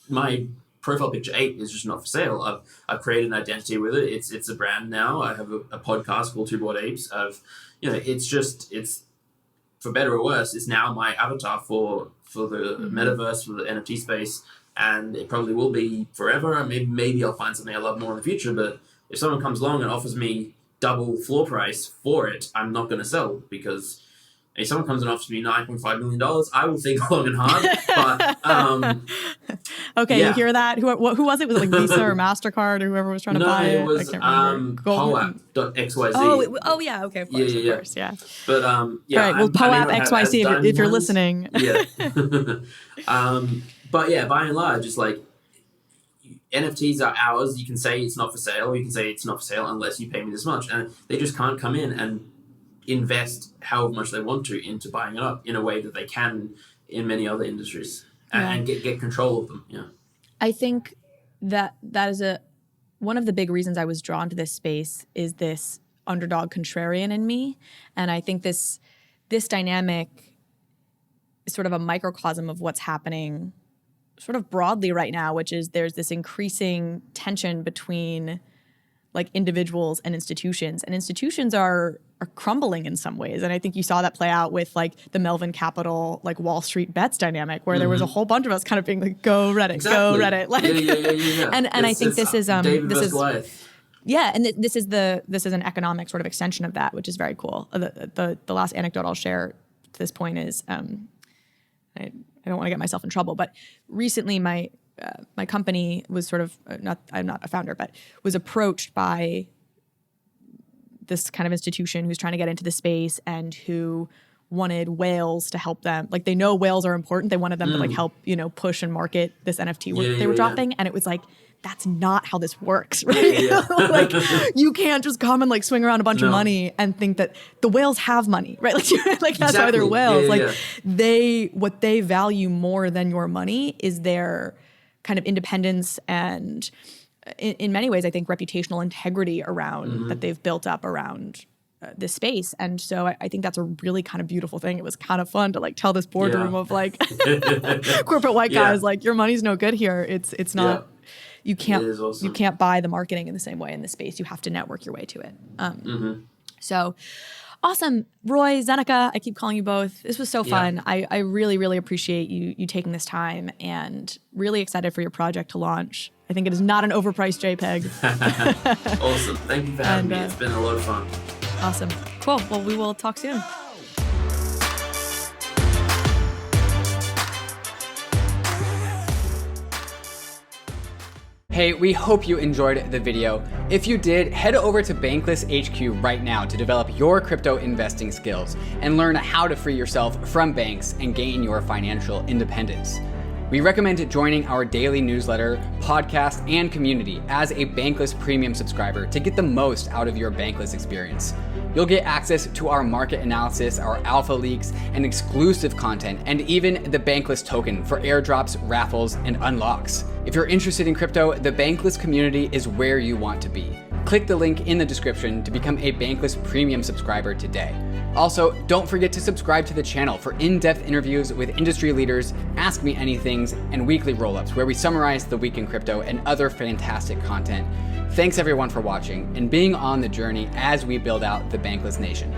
[SPEAKER 3] my profile picture ape is just not for sale. I've created an identity with it. It's a brand now. I have a podcast called Two Bored Apes. It's for better or worse, it's now my avatar for the metaverse, for the NFT space, and it probably will be forever. Maybe I'll find something I love more in the future, but if someone comes along and offers me double floor price for it, I'm not going to sell, because if someone comes and offers me $9.5 million, I will think long and hard. But
[SPEAKER 1] okay, you hear that? Who was it? Was it like Visa or MasterCard or whoever was trying to buy it?
[SPEAKER 3] No, it was POAP.xyz.
[SPEAKER 1] Oh yeah, okay, of course, yeah.
[SPEAKER 3] But
[SPEAKER 1] all right, well, POAP XYZ if you're listening.
[SPEAKER 3] Yeah. But yeah, by and large, it's like NFTs are ours. You can say it's not for sale. You can say it's not for sale unless you pay me this much, and they just can't come in and invest however much they want to into buying it up in a way that they can in many other industries, and get control of them. Yeah, I
[SPEAKER 1] think that is one of the big reasons I was drawn to this space is this underdog contrarian in me, and I think this dynamic is sort of a microcosm of what's happening sort of broadly right now, which is there's this increasing tension between like individuals and institutions are crumbling in some ways. And I think you saw that play out with like the Melvin Capital, like Wall Street Bets dynamic, where there was a whole bunch of us kind of being like, go Reddit, go Reddit. Like,
[SPEAKER 3] yeah.
[SPEAKER 1] And I think this is,
[SPEAKER 3] David this is, Goliath.
[SPEAKER 1] Yeah. And this is an economic sort of extension of that, which is very cool. The last anecdote I'll share to this point is, I don't want to get myself in trouble, but recently my company was sort of, I'm not a founder, but was approached by this kind of institution who's trying to get into the space and who wanted whales to help them. Like, they know whales are important. They wanted them to like help, push and market this NFT they were dropping. And it was like, that's not how this works, right? Like, you can't just come and like swing around a bunch of money and think that the whales have money, right? Like that's why they're whales. What they value more than your money is their kind of independence and in many ways, I think, reputational integrity around that they've built up around this space. And so I think that's a really kind of beautiful thing. It was kind of fun to like tell this boardroom of like corporate white guys, like, your money's no good here. It's not, you can't buy the marketing in the same way in this space. You have to network your way to it. So awesome. Roy, Zeneca, I keep calling you both. This was so fun. I really, really appreciate you taking this time, and really excited for your project to launch. I think it is not an overpriced JPEG.
[SPEAKER 3] Awesome. Thank you for having me. It's been a lot of fun.
[SPEAKER 1] Awesome. Cool. Well, we will talk soon.
[SPEAKER 2] Hey, we hope you enjoyed the video. If you did, head over to Bankless HQ right now to develop your crypto investing skills and learn how to free yourself from banks and gain your financial independence. We recommend joining our daily newsletter, podcast, and community as a Bankless Premium subscriber to get the most out of your Bankless experience. You'll get access to our market analysis, our alpha leaks, and exclusive content, and even the Bankless token for airdrops, raffles, and unlocks. If you're interested in crypto, the Bankless community is where you want to be. Click the link in the description to become a Bankless Premium subscriber today. Also, don't forget to subscribe to the channel for in-depth interviews with industry leaders, Ask Me Anythings, and weekly roll-ups where we summarize the week in crypto and other fantastic content. Thanks everyone for watching and being on the journey as we build out the Bankless Nation.